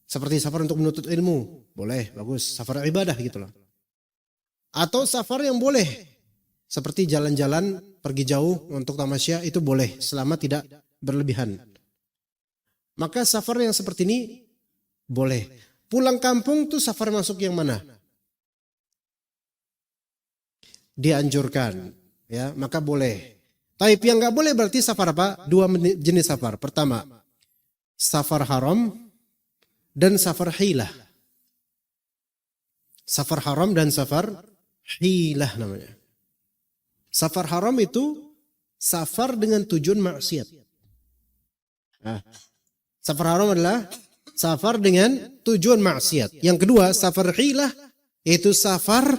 Seperti safar untuk menuntut ilmu. Boleh, bagus. Safar ibadah gitu loh. Atau safar yang boleh. Seperti jalan-jalan, pergi jauh untuk tamasya, itu boleh. Selama tidak berlebihan. Maka safar yang seperti ini boleh. Pulang kampung tuh safar masuk yang mana? Dianjurkan, ya, maka boleh. Tapi yang nggak boleh berarti safar apa? Dua jenis safar. Pertama, safar haram dan safar hilah. Safar haram dan safar hilah namanya. Safar haram itu safar dengan tujuan maksiat. Nah, safar haram adalah safar dengan tujuan maksiat. Yang kedua, safar hilah yaitu safar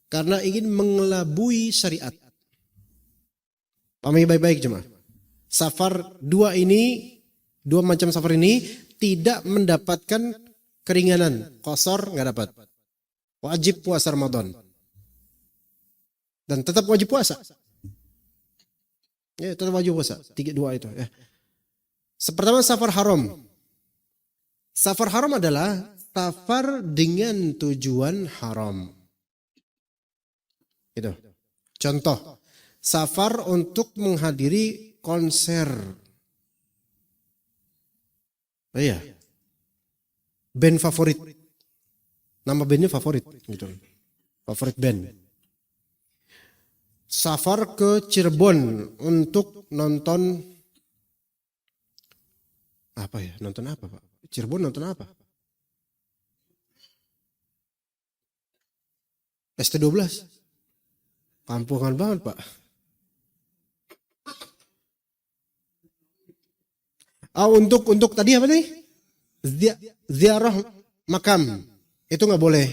karena ingin mengelabui syariat. Pahami baik-baik jemaah. Safar dua macam safar ini tidak mendapatkan keringanan. Qasar nggak dapat. Wajib puasa Ramadan. Dan tetap wajib puasa. Ya, tetap wajib puasa. 3-2 itu. Ya. Pertama safar haram. Safar haram adalah safar dengan tujuan haram. Itu. Contoh, safar untuk menghadiri konser. Oh iya. Band favorit. Nama bandnya favorit gitu. Favorit band. Safar ke Cirebon untuk nonton apa ya? Nonton apa, Pak? Cirebon nonton apa? ST12. Kampungan banget, Pak. Untuk tadi apa nih? Ziarah makam. Itu nggak boleh.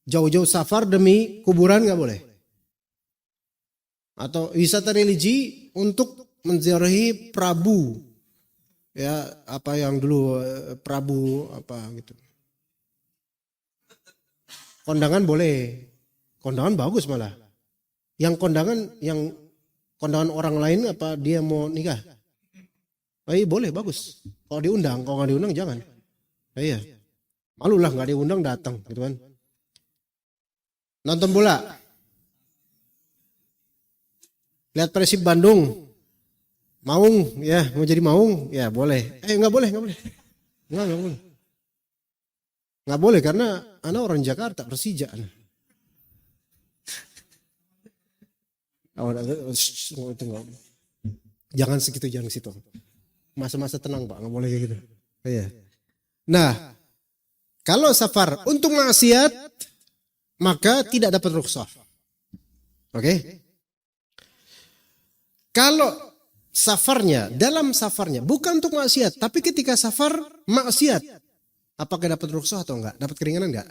Jauh-jauh safar demi kuburan nggak boleh. Atau wisata religi untuk menziarahi Prabu. Ya, apa yang dulu Prabu apa gitu. Kondangan boleh. Kondangan bagus malah. Yang kondangan orang lain apa dia mau nikah? Oh, iya boleh, bagus. Kalau diundang, kalau nggak diundang jangan. Iya. Malu lah nggak diundang datang gitu kan. Nonton bola. Lihat Persib Bandung. Maung ya, mau jadi Maung ya boleh. Nggak boleh. Nggak boleh. Nggak boleh karena anak orang Jakarta, Persija. Itu nggak. Jangan segitu. Masa-masa tenang Pak, nggak boleh kayak gitu. Iya. Nah, kalau safar untuk maksiat maka tidak dapat rukhsah. Oke? Kalau dalam safarnya bukan untuk maksiat, tapi ketika safar maksiat, apakah dapat rukhsah atau enggak? Dapat keringanan enggak?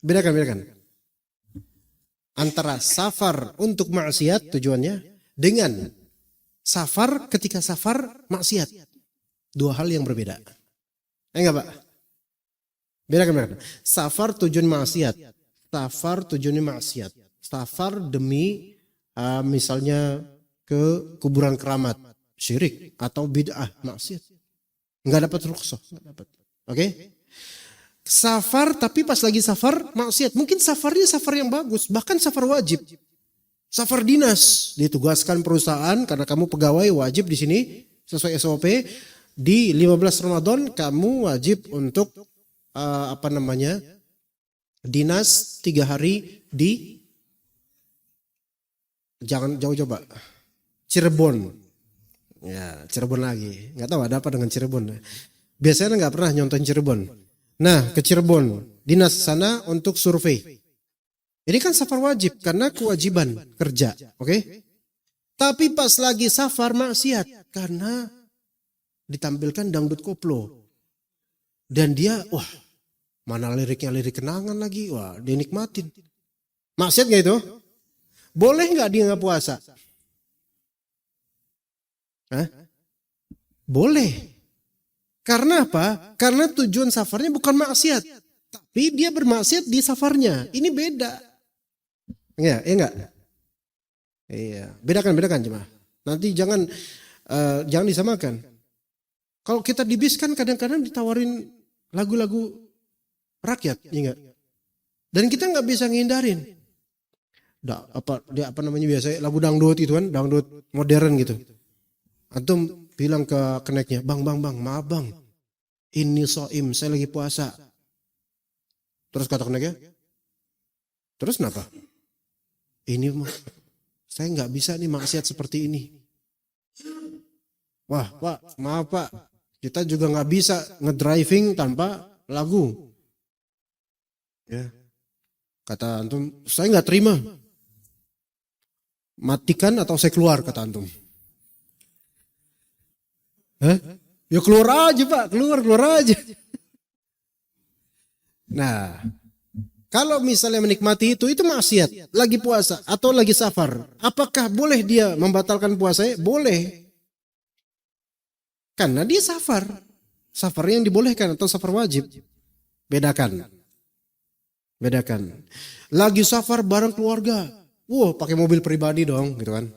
Bedakan. Antara safar untuk maksiat tujuannya dengan safar ketika safar maksiat. Dua hal yang berbeda. Enggak Pak? Bedakan. Safar tujuan maksiat. Safar tujuannya maksiat. Safar demi misalnya ke kuburan keramat, syirik atau bid'ah, maksiat. Enggak dapat rukhsah, enggak dapat. Oke? Safar tapi pas lagi safar maksiat. Mungkin safarnya safar yang bagus, bahkan safar wajib. Safar dinas, ditugaskan perusahaan karena kamu pegawai wajib di sini sesuai SOP di 15 Ramadan kamu wajib untuk dinas 3 hari di jangan jauh-jauh Pak. Cirebon. Ya, Cirebon lagi. Nggak tahu ada apa dengan Cirebon. Biasanya nggak pernah nyontohin Cirebon. Nah, ke Cirebon. Dinas sana untuk survei. Ini kan safar wajib karena kewajiban kerja. Oke? Tapi pas lagi safar maksiat. Karena ditampilkan dangdut koplo. Dan dia, wah, mana liriknya lirik kenangan lagi. Wah, dinikmatin. Maksiat nggak itu? Boleh nggak dia nggak puasa? Boleh. Karena apa? Karena tujuan safarnya bukan maksiat. Tapi dia bermaksiat di safarnya. Ini beda. Enggak? Iya. Bedakan cuma. Nanti jangan disamakan. Kalau kita di bis kan kadang-kadang ditawarin lagu-lagu rakyat, enggak? Dan kita nggak bisa ngindarin. Biasa lagu dangdut itu kan, dangdut modern gitu. Antum bilang ke keneknya, bang, maaf bang, ini soim, saya lagi puasa. Terus kata keneknya, terus kenapa? Ini saya nggak bisa nih maksiat seperti ini. Wah Pak, maaf Pak, kita juga nggak bisa ngedriving tanpa lagu. Ya, kata antum, saya nggak terima. Matikan atau saya keluar kata antum. Ya keluar aja Pak, keluar aja. Nah, kalau misalnya menikmati itu maksiat, lagi puasa atau lagi safar, apakah boleh dia membatalkan puasanya? Boleh. Karena dia safar. Safar yang dibolehkan atau safar wajib. Bedakan. Lagi safar bareng keluarga. Wah, pakai mobil pribadi dong, gitu kan.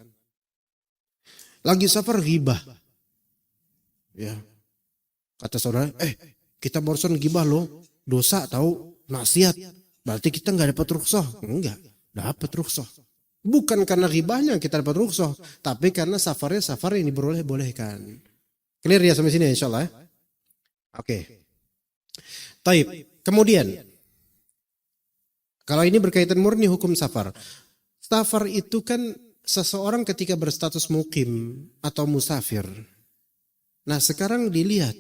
Lagi safar ghibah. Ya. Kata saudara, kita barusan ghibah loh, dosa tahu, maksiat. Berarti kita nggak dapat rukhsah. Enggak, dapat rukhsah. Bukan karena ghibahnya kita dapat rukhsah, tapi karena safarnya safar yang dibolehkan. Clear ya sampai sini insyaallah ya? Oke. Taib. Kemudian kalau ini berkaitan murni hukum safar. Safar itu kan seseorang ketika berstatus mukim atau musafir. Nah sekarang dilihat,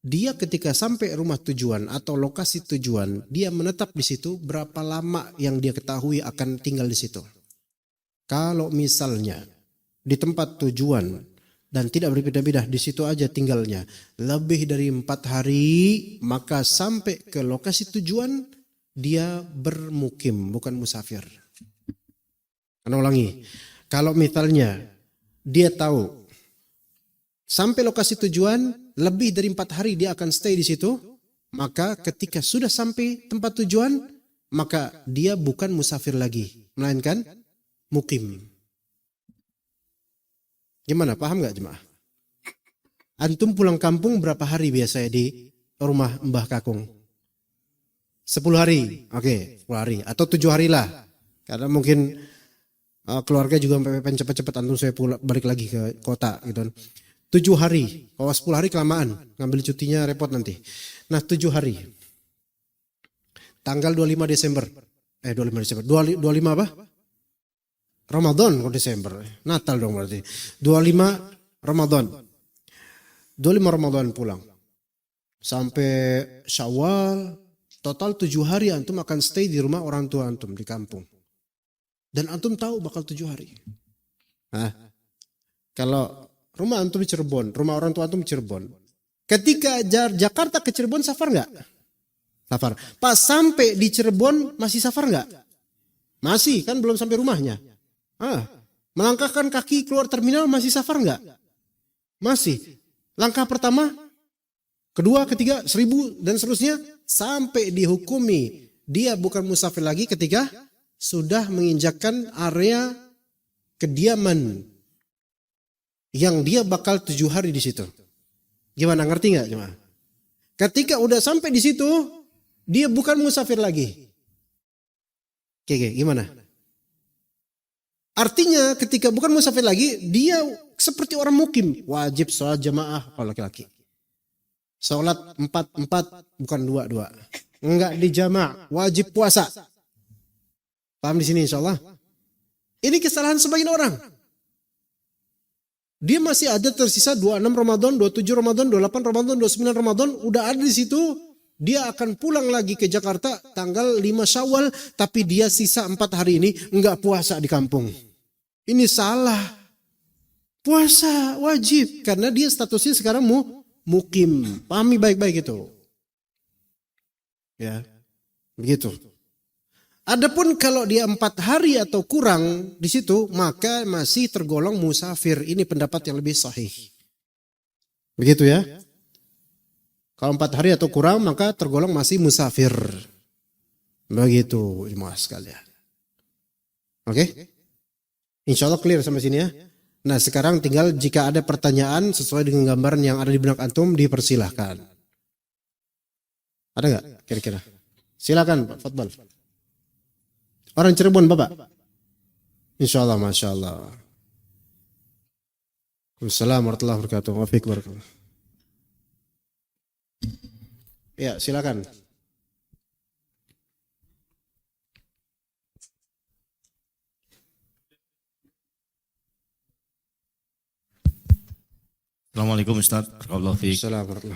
dia ketika sampai rumah tujuan atau lokasi tujuan, dia menetap di situ berapa lama yang dia ketahui akan tinggal di situ. Kalau misalnya di tempat tujuan dan tidak berpindah-pindah di situ aja tinggalnya lebih dari 4 hari, maka sampai ke lokasi tujuan dia bermukim bukan musafir. Karena ulangi, kalau misalnya dia tahu sampai lokasi tujuan lebih dari 4 hari dia akan stay di situ, maka ketika sudah sampai tempat tujuan, maka dia bukan musafir lagi, melainkan mukim. Gimana, paham nggak jemaah? Antum pulang kampung berapa hari biasanya di rumah Mbah Kakung? 10 hari, oke, 10 hari atau 7 hari lah. Karena mungkin keluarga juga pengen cepet-cepet antum saya balik lagi ke kota gitu. 7 hari, kalau 10 hari kelamaan, ngambil cutinya repot nanti. Nah 7 hari, tanggal 25 Desember, 25 apa? Ramadan kalau Desember, Natal dong berarti. 25 Ramadan. 25 Ramadan pulang. Sampai Syawal, total 7 hari antum akan stay di rumah orang tua antum di kampung. Dan antum tahu bakal 7 hari. Nah, kalau rumah antum di Cirebon, rumah orang tua antum di Cirebon. Ketika Jakarta ke Cirebon safar nggak? Safar. Pas sampai di Cirebon masih safar nggak? Masih, kan belum sampai rumahnya. Melangkahkan kaki keluar terminal masih safar nggak? Masih. Langkah pertama, kedua, ketiga, 1000 dan seterusnya sampai dihukumi dia bukan musafir lagi ketika sudah menginjakkan area kediaman yang dia bakal 7 hari di situ. Gimana, ngerti nggak jemaah? Ketika udah sampai di situ, dia bukan musafir lagi. Oke, gimana? Artinya ketika bukan musafir lagi, dia seperti orang mukim. Wajib sholat jamaah kalau laki-laki. Sholat 4 bukan 2. Enggak di jamaah, wajib puasa. Paham di sini insyaallah? Ini kesalahan sebagian orang. Dia masih ada tersisa 26 Ramadan, 27 Ramadan, 28 Ramadan, 29 Ramadan. Udah ada di situ. Dia akan pulang lagi ke Jakarta tanggal 5 Syawal. Tapi dia sisa 4 hari ini enggak puasa di kampung. Ini salah. Puasa wajib. Karena dia statusnya sekarang mukim. Pahami baik-baik itu. Ya, begitu. Adapun kalau dia 4 hari atau kurang di situ, maka masih tergolong musafir. Ini pendapat yang lebih sahih. Begitu ya. Kalau 4 hari atau kurang, maka tergolong masih musafir. Begitu, jemaah sekalian. Oke? Insya Allah clear sampai sini ya. Nah sekarang tinggal jika ada pertanyaan sesuai dengan gambaran yang ada di benak antum, dipersilahkan. Ada nggak kira-kira? Silakan Pak Fadbal. Orang Cirebon Bapak? Insya Allah, Masya Allah. Assalamualaikum warahmatullahi wabarakatuh. Wafiq barakallah. Ya silakan. Assalamualaikum Ustaz. Assalamualaikum.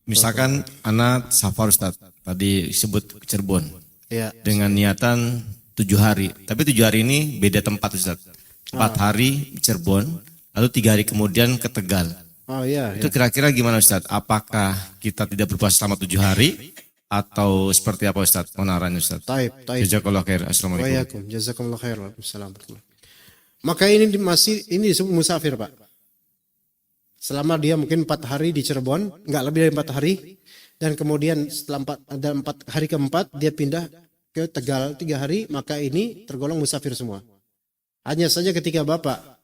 Misalkan anak safar Ustaz, tadi sebut Cirebon. Ya. Dengan niatan 7 hari. Tapi 7 hari ini beda tempat Ustaz. 4 hari Cirebon, lalu 3 hari kemudian ke Tegal. Oh iya. Itu kira-kira gimana Ustaz? Apakah kita tidak berpuasa selama 7 hari? Atau seperti apa Ustaz? Menaranya Ustaz. Taib. Jazakallah khair. Assalamualaikum. Jazakallah khair. Waalaikumsalam. Maka ini disebut musafir Pak. Selama dia mungkin 4 hari di Cirebon, enggak lebih dari 4 hari. Dan kemudian setelah 4 hari keempat dia pindah ke Tegal 3 hari, maka ini tergolong musafir semua. Hanya saja ketika Bapak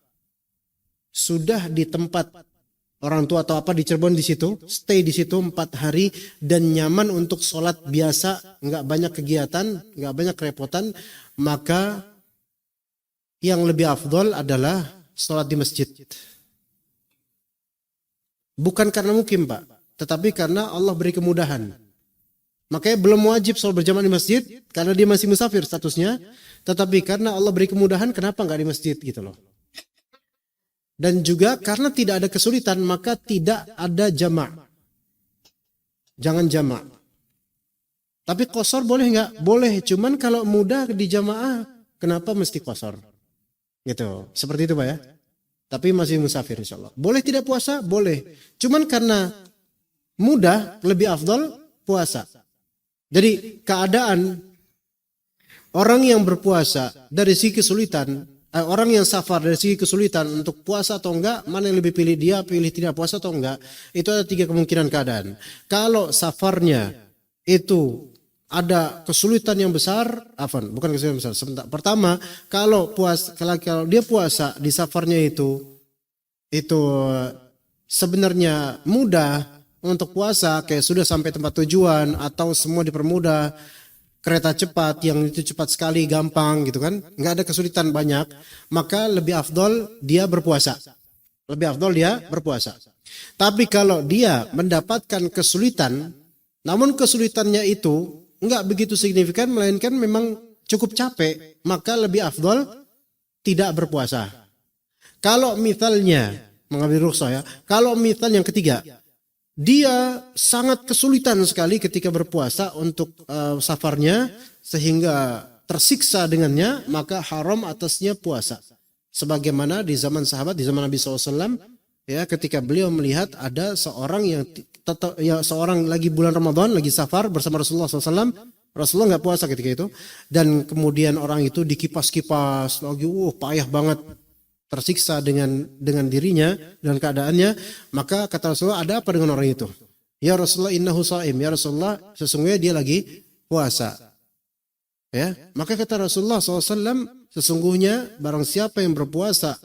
sudah di tempat orang tua atau apa di Cirebon di situ, stay di situ 4 hari dan nyaman untuk sholat biasa, enggak banyak kegiatan, enggak banyak kerepotan, maka yang lebih afdol adalah sholat di masjid. Bukan karena mukim Pak, tetapi karena Allah beri kemudahan. Makanya belum wajib sholat berjamaah di masjid, karena dia masih musafir statusnya. Tetapi karena Allah beri kemudahan, kenapa nggak di masjid gitu loh. Dan juga karena tidak ada kesulitan, maka tidak ada jamak. Jangan jamak. Tapi qasar boleh nggak? Boleh, cuman kalau mudah di jamaah, kenapa mesti qasar? Gitu, seperti itu Pak ya. Tapi masih musafir insya Allah. Boleh tidak puasa? Boleh. Cuman karena mudah, lebih afdol puasa. Jadi keadaan orang yang berpuasa dari segi kesulitan, orang yang safar dari segi kesulitan untuk puasa atau enggak, mana yang lebih pilih dia, pilih tidak puasa atau enggak, itu ada 3 kemungkinan keadaan. Kalau safarnya itu ada kesulitan yang besar, bukan kesulitan besar. Sebentar. Pertama, kalau dia puasa di safarnya itu sebenarnya mudah untuk puasa, kayak sudah sampai tempat tujuan atau semua dipermudah, kereta cepat yang itu cepat sekali, gampang gitu kan, nggak ada kesulitan banyak, maka lebih afdol dia berpuasa. Tapi kalau dia mendapatkan kesulitan, namun kesulitannya itu nggak begitu signifikan, melainkan memang cukup capek, maka lebih afdol tidak berpuasa. Kalau misalnya mengambil rukhsah ya, kalau misalnya yang ketiga, dia sangat kesulitan sekali ketika berpuasa untuk safarnya sehingga tersiksa dengannya, maka haram atasnya puasa. Sebagaimana di zaman sahabat, di zaman Nabi SAW, ya, ketika beliau melihat ada seorang seorang lagi bulan Ramadan, lagi safar bersama Rasulullah SAW, Rasulullah nggak puasa ketika itu, dan kemudian orang itu dikipas-kipas, lagi payah banget, tersiksa dengan dirinya dan keadaannya, maka kata Rasulullah, ada apa dengan orang itu? Ya Rasulullah, innahu shaim. Ya Rasulullah, sesungguhnya dia lagi puasa. Ya, maka kata Rasulullah SAW, sesungguhnya barang siapa yang berpuasa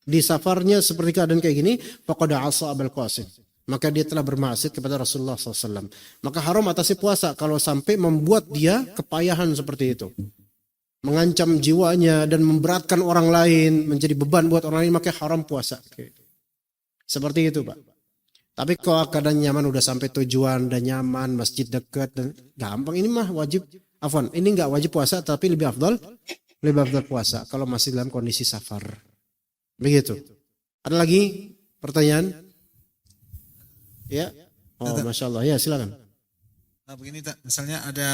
di safarnya seperti keadaan kayak gini, faqad asa Abul Qasim, maka dia telah bermaksiat kepada Rasulullah SAW. Maka haram atasnya puasa kalau sampai membuat dia kepayahan seperti itu, mengancam jiwanya dan memberatkan orang lain, menjadi beban buat orang lain, maka haram puasa. Seperti itu, Pak. Tapi kalau keadaan nyaman, udah sampai tujuan dan nyaman, masjid dekat dan gampang, ini mah wajib. Ini enggak wajib puasa, tapi lebih afdal puasa kalau masih dalam kondisi safar. Begitu. Ada lagi pertanyaan? Ya. Oh, Masya Allah. Ya, silakan. Nah, begini, misalnya ada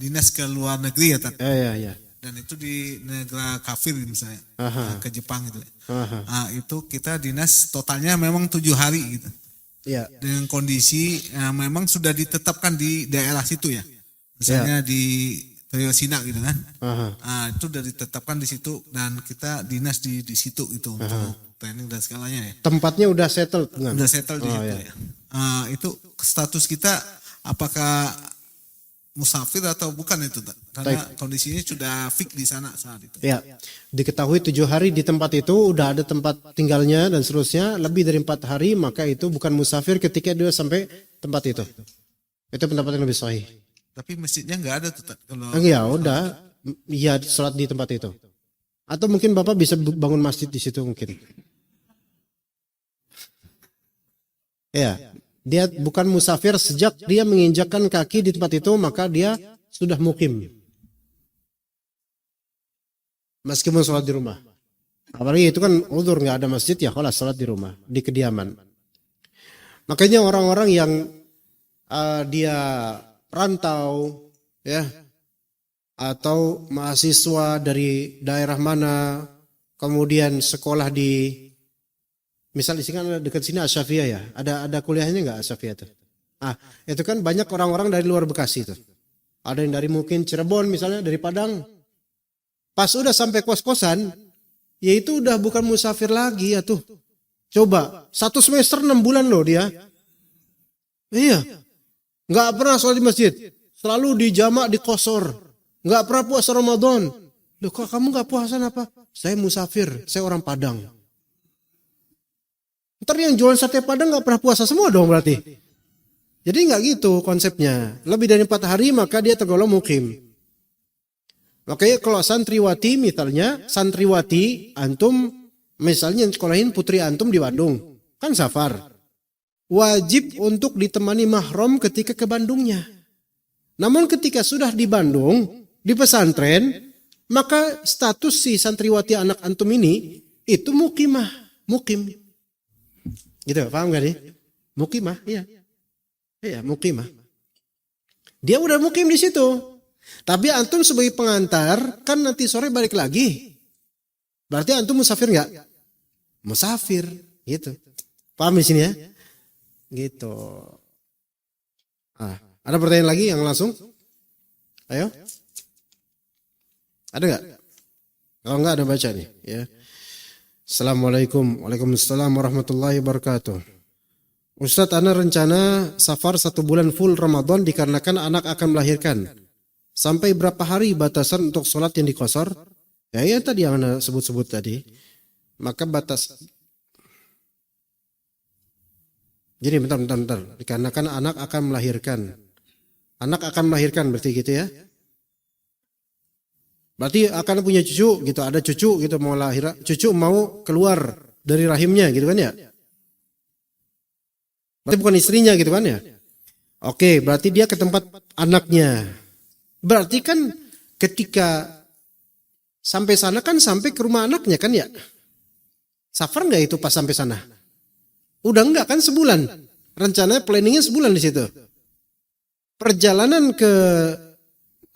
dinas ke luar negeri ya, Tat. Ya. Dan itu di negara kafir misalnya, ke Jepang gitu. Nah, itu kita dinas totalnya memang 7 hari gitu. Ya. Dengan kondisi memang sudah ditetapkan di daerah situ ya. Misalnya di Toyosina gitu kan. Nah, itu sudah ditetapkan di situ dan kita dinas di situ itu untuk training dan segalanya ya. Tempatnya udah settle kan? Udah settle di situ ya. Itu status kita apakah musafir atau bukan itu, karena kondisinya sudah fix di sana saat itu. Ya, diketahui 7 hari di tempat itu, udah ada tempat tinggalnya dan seterusnya, lebih dari 4 hari, maka itu bukan musafir ketika dia sampai tempat itu. Itu pendapat yang lebih sahih. Tapi masjidnya nggak ada tuh, kalau ya udah, ya sholat di tempat itu. Atau mungkin Bapak bisa bangun masjid di situ mungkin. Ya. Dia bukan musafir sejak dia menginjakkan kaki di tempat itu, maka dia sudah mukim. Meskipun sholat di rumah. Apalagi itu kan uzur, nggak ada masjid, ya kalau sholat di rumah, di kediaman. Makanya orang-orang yang dia rantau, ya, atau mahasiswa dari daerah mana, kemudian sekolah di, misal di sini kan dekat sini Asyafiyah ya, ada kuliahnya nggak Asyafiyah itu? Itu kan banyak orang-orang dari luar Bekasi itu. Ada yang dari mungkin Cirebon misalnya, dari Padang. Pas udah sampai kos-kosan, ya itu udah bukan musafir lagi ya tuh. Coba 1 semester 6 bulan loh dia. Iya, nggak pernah sholat di masjid, selalu di jamak, di qashar, nggak pernah puasa Ramadan. Loh, kok kamu nggak puasa apa? Saya musafir, saya orang Padang. Ntar yang jual sate Padang nggak pernah puasa semua dong berarti. Jadi nggak gitu konsepnya. Lebih dari 4 hari maka dia tergolong mukim. Makanya kalau santriwati misalnya, santriwati antum misalnya sekolahin putri antum di Bandung, kan safar. Wajib untuk ditemani mahram ketika ke Bandungnya. Namun ketika sudah di Bandung, di pesantren, maka status si santriwati anak antum ini itu mukim. Gitu, paham gak nih? Mukimah, iya. Iya, mukimah. Dia udah mukim di situ. Tapi antum sebagai pengantar, kan nanti sore balik lagi. Berarti antum musafir nggak? Musafir, gitu. Paham di sini ya? Gitu. Ada pertanyaan lagi yang langsung? Ayo. Ada nggak? Kalau nggak ada baca nih. Ya. Assalamualaikum. Waalaikumsalam warahmatullahi wabarakatuh. Ustadz, ana rencana safar 1 bulan full Ramadan dikarenakan anak akan melahirkan. Sampai berapa hari batasan untuk sholat yang dikosor? Ya, ya tadi yang ana sebut-sebut tadi. Maka batas. Jadi bentar. Dikarenakan anak akan melahirkan. Anak akan melahirkan berarti gitu ya. Berarti akan punya cucu gitu. Ada cucu gitu mau lahir. Cucu mau keluar dari rahimnya gitu kan ya. Berarti bukan istrinya gitu kan ya. Oke, berarti dia ke tempat anaknya. Berarti kan ketika sampai sana kan sampai ke rumah anaknya kan ya. Safar nggak itu pas sampai sana? Udah enggak kan sebulan. Rencananya planningnya sebulan di situ. Perjalanan ke,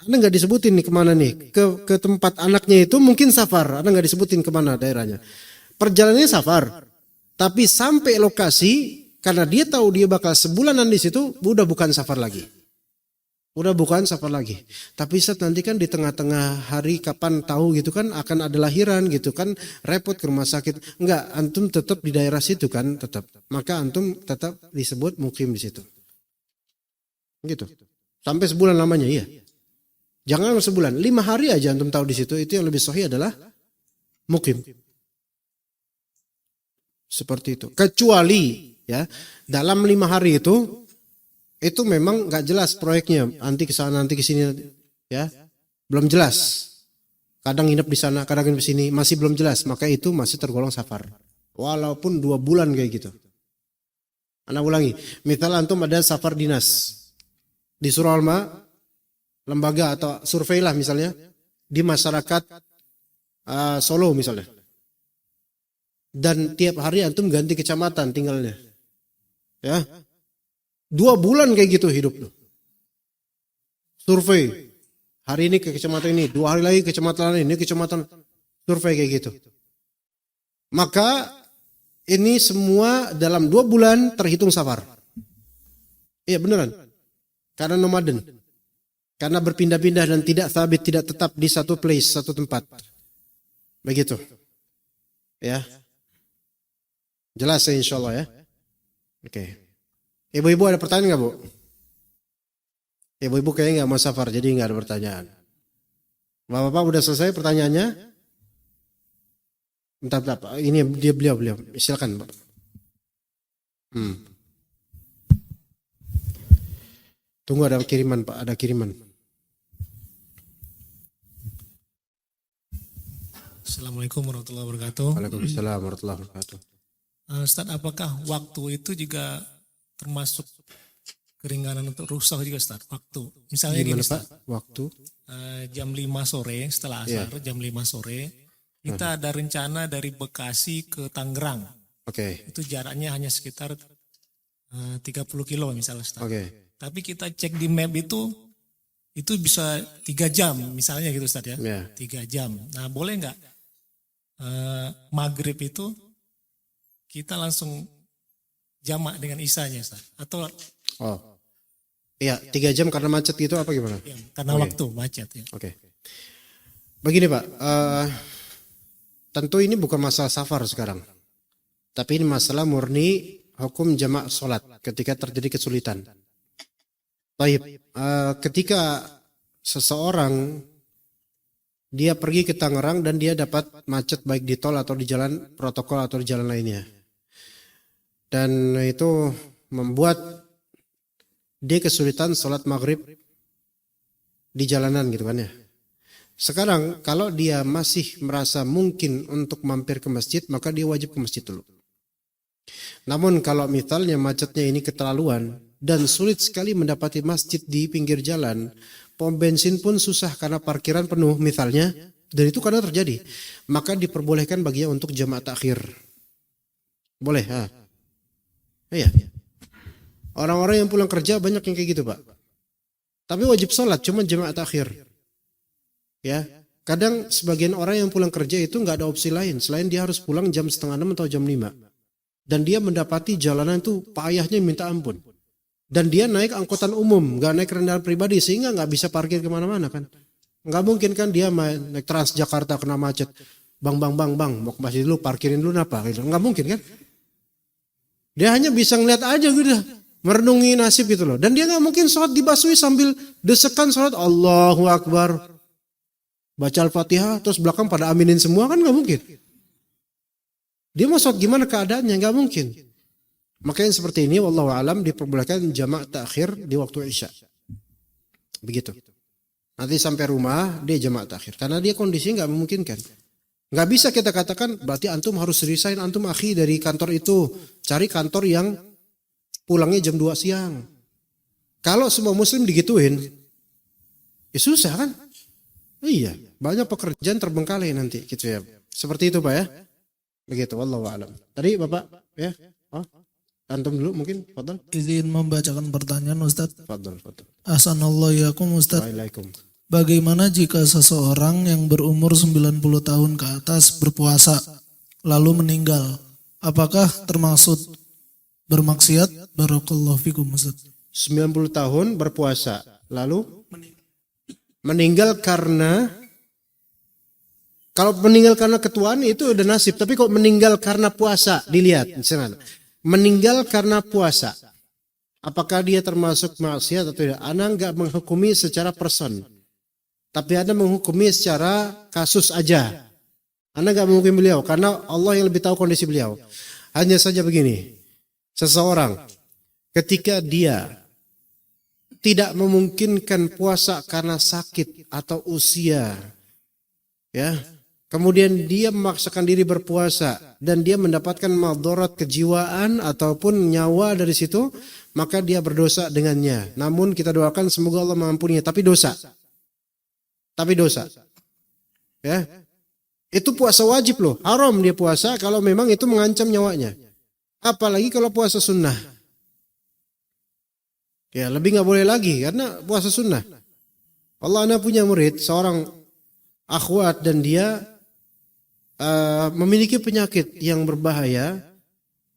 Anda nggak disebutin nih kemana nih. Ke tempat anaknya itu mungkin safar. Anda nggak disebutin kemana daerahnya. Perjalanannya safar. Tapi sampai lokasi, karena dia tahu dia bakal sebulanan di situ, udah bukan safar lagi. Tapi saat nanti kan di tengah-tengah hari kapan tahu gitu kan akan ada lahiran gitu kan, repot ke rumah sakit. Enggak, antum tetap di daerah situ kan tetap. Maka antum tetap disebut mukim di situ. Gitu. Sampai sebulan lamanya iya. Jangan sebulan, 5 hari aja antum tahu di situ, itu yang lebih sahih adalah mukim. Seperti itu. Kecuali ya, dalam 5 hari itu memang nggak jelas proyeknya, nanti ke sana nanti ke sini ya, belum jelas. Kadang nginep di sana, kadang nginep di sini, masih belum jelas, maka itu masih tergolong safar. Walaupun 2 bulan kayak gitu. Ana ulangi, misal antum ada safar dinas di Suralma, lembaga atau survei lah misalnya di masyarakat Solo misalnya. Dan tiap hari antum ganti kecamatan tinggalnya. Ya. 2 bulan kayak gitu hidup tuh. Survei. Hari ini ke kecamatan ini, 2 hari lagi ke kecamatan ini, kecamatan survei kayak gitu. Maka ini semua dalam 2 bulan terhitung safar. Iya beneran. Karena nomaden. Karena berpindah-pindah dan tidak sabit, tidak tetap di satu place, satu tempat. Begitu. Ya. Jelas ya insyaallah ya. Oke. Ibu-ibu ada pertanyaan nggak Bu? Ibu-ibu kayaknya nggak mau safar, jadi nggak ada pertanyaan. Bapak-bapak udah selesai pertanyaannya? Bentar, ini dia beliau. Silakan Pak. Tunggu ada kiriman Pak, ada kiriman. Assalamualaikum warahmatullahi wabarakatuh. Waalaikumsalam warahmatullahi wabarakatuh. Ustaz, apakah waktu itu juga termasuk keringanan untuk rukhsah juga Ustaz? Waktu. Misalnya Gimana gini Pak? Ustaz, Waktu? jam 5 sore setelah asar, jam 5 sore, kita ada rencana dari Bekasi ke Tangerang. Oke. Itu jaraknya hanya sekitar 30 kilo misalnya Ustaz. Oke. Tapi kita cek di map itu bisa 3 jam misalnya gitu Ustaz ya. Ya. 3 jam. Nah boleh nggak maghrib itu kita langsung jamak dengan isanya Ustaz? Atau iya 3 jam karena macet gitu apa gimana? ya, karena waktu macet ya. Oke. Begini Pak, tentu ini bukan masalah safar sekarang. Tapi ini masalah murni hukum jamak sholat ketika terjadi kesulitan. Baik, ketika seseorang dia pergi ke Tangerang dan dia dapat macet baik di tol atau di jalan protokol atau di jalan lainnya. Dan itu membuat dia kesulitan sholat maghrib di jalanan gitu kan ya. Sekarang kalau dia masih merasa mungkin untuk mampir ke masjid, maka dia wajib ke masjid dulu. Namun kalau misalnya macetnya ini keterlaluan dan sulit sekali mendapati masjid di pinggir jalan, pom bensin pun susah karena parkiran penuh misalnya, dan itu kadang terjadi, maka diperbolehkan baginya untuk jamak takhir. Boleh, iya. Orang-orang yang pulang kerja banyak yang kayak gitu Pak. Tapi wajib sholat, cuma jamak takhir. Ya, kadang sebagian orang yang pulang kerja itu nggak ada opsi lain selain dia harus pulang jam 5:30 atau jam 5. Dan dia mendapati jalanan itu payahnya minta ampun. Dan dia naik angkutan umum, nggak naik kendaraan pribadi sehingga nggak bisa parkir kemana-mana kan. Nggak mungkin kan dia naik Transjakarta kena macet. Bang, mau ke masjid dulu, parkirin dulu apa? Nggak mungkin kan. Dia hanya bisa ngeliat aja gitu, merenungi nasib gitu loh. Dan dia nggak mungkin sholat dibasui sambil desekan sholat Allahu Akbar, baca Al-Fatihah terus belakang pada aminin semua, kan nggak mungkin. Dia mau sholat gimana keadaannya, nggak mungkin. Makanya seperti ini, wallahu alam, diperbolehkan jamak takhir di waktu Isya. Begitu. Nanti sampai rumah dia jamak takhir karena dia kondisi nggak memungkinkan. Nggak bisa kita katakan berarti antum harus resign, antum akhi dari kantor itu, cari kantor yang pulangnya jam 2 siang. Kalau semua muslim digituin, ya susah kan? Iya, banyak pekerjaan terbengkalai nanti gitu ya. Seperti itu Pak ya. Begitu, wallahu alam. Tadi Bapak ya, antum dulu mungkin, fadhal. Izin membacakan pertanyaan Ustaz. Fadhal. Assalamualaikum yakum Ustaz. Waalaikum. Bagaimana jika seseorang yang berumur 90 tahun ke atas berpuasa lalu meninggal? Apakah termasuk bermaksiat? Barakallahu fikum Ustaz. 90 tahun berpuasa lalu meninggal karena, kalau meninggal karena ketuaan itu udah nasib, tapi kok meninggal karena puasa, dilihat misalnya. Meninggal karena puasa, apakah dia termasuk maksiat atau tidak? Ana nggak menghukumi secara person, tapi Ana menghukumi secara kasus aja. Ana nggak menghukumi beliau karena Allah yang lebih tahu kondisi beliau. Hanya saja begini, seseorang ketika dia tidak memungkinkan puasa karena sakit atau usia, ya, kemudian dia memaksakan diri berpuasa dan dia mendapatkan madarat kejiwaan ataupun nyawa dari situ, maka dia berdosa dengannya. Namun kita doakan semoga Allah mengampuninya, tapi dosa. Ya. Itu puasa wajib loh. Haram dia puasa kalau memang itu mengancam nyawanya. Apalagi kalau puasa sunnah. Ya, lebih nggak boleh lagi karena puasa sunnah. Allah ana punya murid, seorang akhwat, dan dia memiliki penyakit yang berbahaya,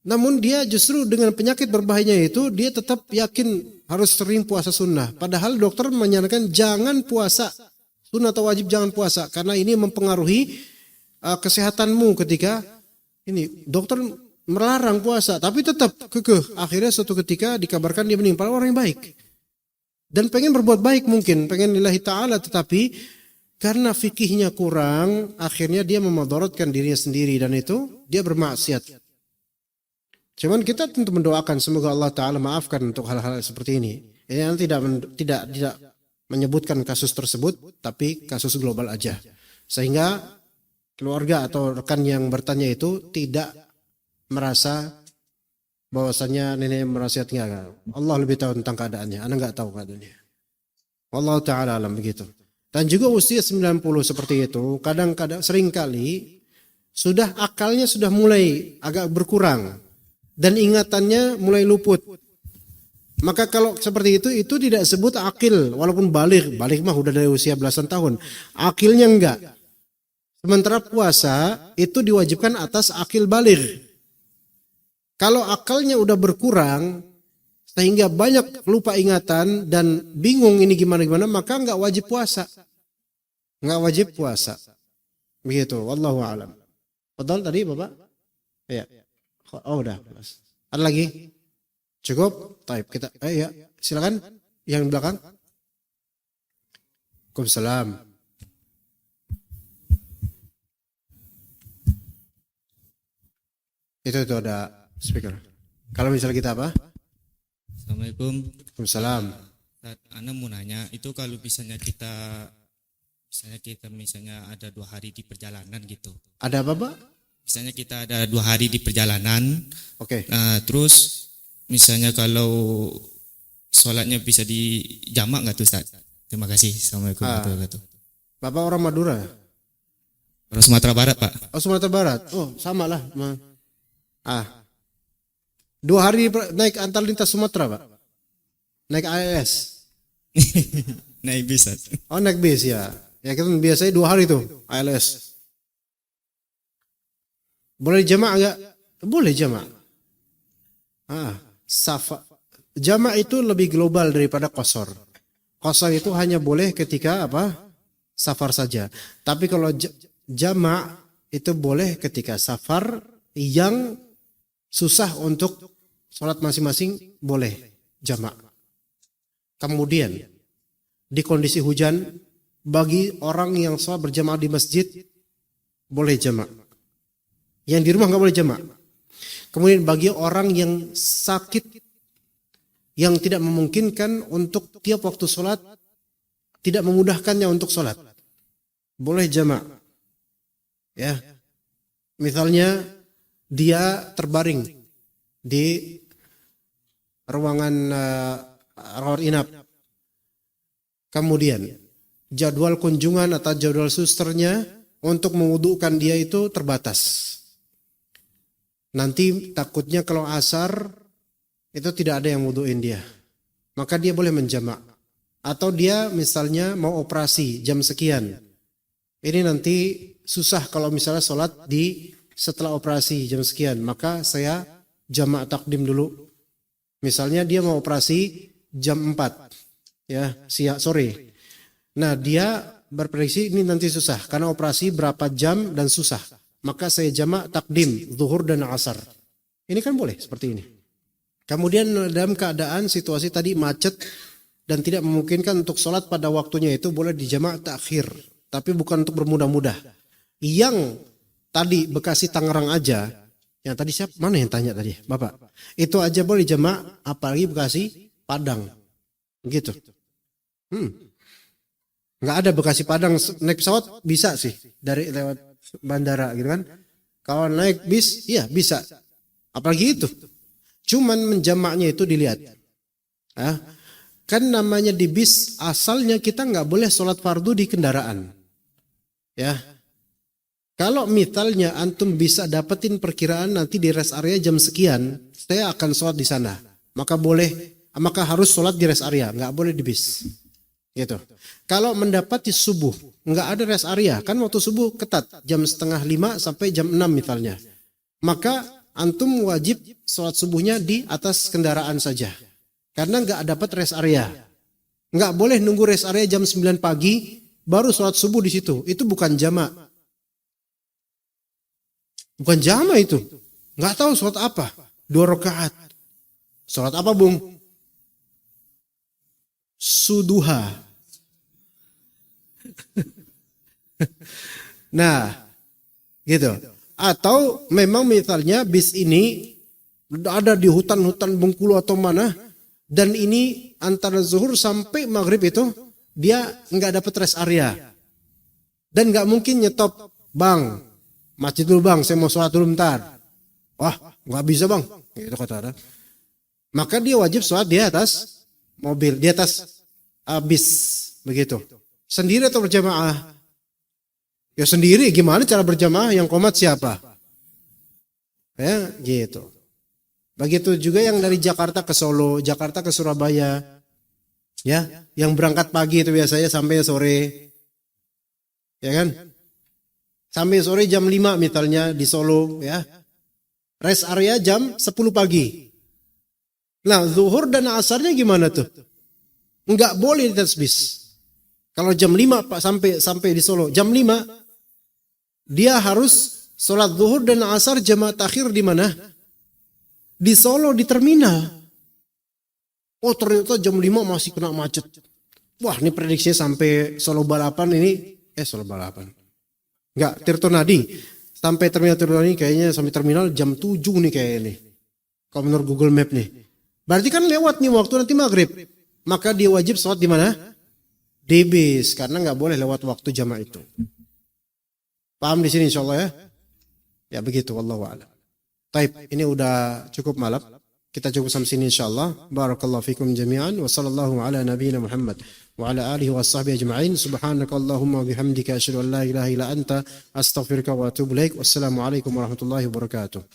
namun dia justru dengan penyakit berbahayanya itu dia tetap yakin harus sering puasa sunnah. Padahal dokter menyarankan jangan puasa sunnah atau wajib, jangan puasa karena ini mempengaruhi kesehatanmu. Ketika ini dokter melarang puasa, tapi tetap kekeh. Akhirnya suatu ketika dikabarkan dia meninggal, orang yang baik dan pengen berbuat baik, mungkin pengen lillahi ta'ala, tetapi karena fikihnya kurang, akhirnya dia memadaratkan dirinya sendiri dan itu dia bermaksiat. Cuman kita tentu mendoakan semoga Allah Ta'ala maafkan untuk hal-hal seperti ini. Ini tidak menyebutkan kasus tersebut, tapi kasus global aja, sehingga keluarga atau rekan yang bertanya itu tidak merasa bahwasanya nenek merasiatnya. Allah lebih tahu tentang keadaannya, Anda nggak tahu keadaannya. Wallahu Ta'ala alam, begitu. Dan juga usia 90 seperti itu, kadang-kadang seringkali sudah akalnya sudah mulai agak berkurang dan ingatannya mulai luput. Maka kalau seperti itu tidak sebut akil, walaupun balik mah udah dari usia belasan tahun, akilnya enggak. Sementara puasa itu diwajibkan atas akil balik. Kalau akalnya udah berkurang sehingga banyak lupa ingatan dan bingung ini gimana, maka enggak wajib puasa. Enggak wajib puasa. Begitu, wallahu a'lam. Betul tadi Bapak? Ya. Oh udah. Ada lagi? Cukup? Taib kita. Ya, silakan yang di belakang. Waalaikumsalam. Itu ada speaker. Kalau misalnya kita apa? Assalamualaikum. Waalaikumsalam. Ana mau nanya, itu kalau misalnya kita ada 2 hari di perjalanan gitu. Ada apa, Pak? Misalnya kita ada 2 hari di perjalanan. Oke. Nah, terus misalnya kalau sholatnya bisa dijamak nggak tuh Ustaz? Terima kasih. Assalamualaikum warahmatullahi wabarakatuh. Bapak orang Madura? Orang Sumatera Barat, Pak. Oh, Sumatera Barat. Oh, sama lah. 2 hari naik antar lintas Sumatera, Pak? Naik ALS? Naik bis. Oh, naik bis ya. Ya kita biasanya 2 hari tuh ALS. Boleh jamak enggak? Boleh jamak. Jamak itu lebih global daripada qasar. Qasar itu hanya boleh ketika apa? Safar saja. Tapi kalau jamak itu boleh ketika safar yang susah untuk sholat masing-masing boleh jamak. Kemudian di kondisi hujan, bagi orang yang sholat berjamaah di masjid boleh jamak. Yang di rumah nggak boleh jamak. Kemudian bagi orang yang sakit, yang tidak memungkinkan untuk tiap waktu sholat, tidak memudahkannya untuk sholat, boleh jamak. Ya, misalnya dia terbaring di ruangan rawat inap, kemudian jadwal kunjungan atau jadwal susternya untuk mewudukan dia itu terbatas. Nanti takutnya kalau asar itu tidak ada yang wuduin dia, maka dia boleh menjamak. Atau dia misalnya mau operasi jam sekian, ini nanti susah kalau misalnya sholat di setelah operasi jam sekian, maka saya jamak takdim dulu. Misalnya dia mau operasi jam 4 ya, siang sore. Nah, dia berprediksi ini nanti susah karena operasi berapa jam dan susah. Maka saya jamak takdim zuhur dan asar. Ini kan boleh seperti ini. Kemudian dalam keadaan situasi tadi macet dan tidak memungkinkan untuk sholat pada waktunya, itu boleh dijamak takhir, tapi bukan untuk bermudah-mudah. Yang tadi Bekasi Tangerang aja, yang tadi siapa? Mana yang tanya tadi? Bapak. Itu aja boleh jamak, apalagi Bekasi Padang. Gitu. Nggak ada Bekasi Padang, naik pesawat bisa sih dari lewat bandara gitu kan. Kalau naik bis, iya bisa. Apalagi itu. Cuman menjamaknya itu dilihat. Kan namanya di bis, asalnya kita nggak boleh sholat fardu di kendaraan. Ya. Kalau misalnya antum bisa dapetin perkiraan nanti di rest area jam sekian, saya akan sholat di sana. Maka harus sholat di rest area, nggak boleh di bis. Gitu. Kalau mendapati subuh, nggak ada rest area, kan waktu subuh ketat, jam 4:30 sampai jam 6 misalnya. Maka antum wajib sholat subuhnya di atas kendaraan saja. Karena nggak dapat rest area. Nggak boleh nunggu rest area jam 9 pagi, baru sholat subuh di situ. Itu bukan jamak. Bukan jamak itu. Nggak tahu sholat apa. 2 rakaat. Sholat apa, Bung? Suduha. Nah, gitu. Atau memang misalnya bis ini ada di hutan-hutan Bengkulu atau mana, dan ini antara zuhur sampai maghrib itu dia nggak dapat rest area, dan nggak mungkin nyetop, bang, masjid dulu bang, saya mau sholat dulu bentar. Wah, nggak bisa bang, itu kata ada. Maka dia wajib sholat di atas mobil, di atas bis, begitu. Sendiri atau berjamaah? Ya sendiri, gimana cara berjamaah? Yang qomat siapa? Ya, gitu. Begitu juga yang dari Jakarta ke Solo, Jakarta ke Surabaya. Ya, yang berangkat pagi itu biasanya sampai sore. Ya kan? Sampai sore jam 5 misalnya di Solo, ya. Rest area jam 10 pagi. Nah, zuhur dan asarnya gimana tuh? Enggak boleh di atas bis. Kalau jam 5 Pak sampai di Solo, jam 5 dia harus sholat zuhur dan asar jamaah takhir di mana? Di Solo, di terminal. Oh, ternyata jam 5 masih kena macet. Wah, ini prediksinya sampai Solo Balapan ini, Solo Balapan. Enggak, Tirtonadi. Sampai terminal Tirtonadi kayaknya sampai terminal jam 7 nih kayaknya nih. Kalau menurut Google Map nih. Berarti kan lewat nih waktu nanti maghrib. Maka dia wajib sholat di mana? Di bis, karena nggak boleh lewat waktu jamaah itu. Paham di sini insyaallah ya? Ya begitu, wallahu a'lam. Taib, ini udah cukup malam. Kita cukup sampai sini insyaallah. Barakallahu fikum jami'an wa sallallahu ala nabiyyina Muhammad wa ala alihi wa sahbihi ajma'in. Subhanakallahumma wa bihamdika asyhadu an la ilaha illa anta astaghfiruka wa atubu ilaik. Wassalamu alaikum warahmatullahi wabarakatuh.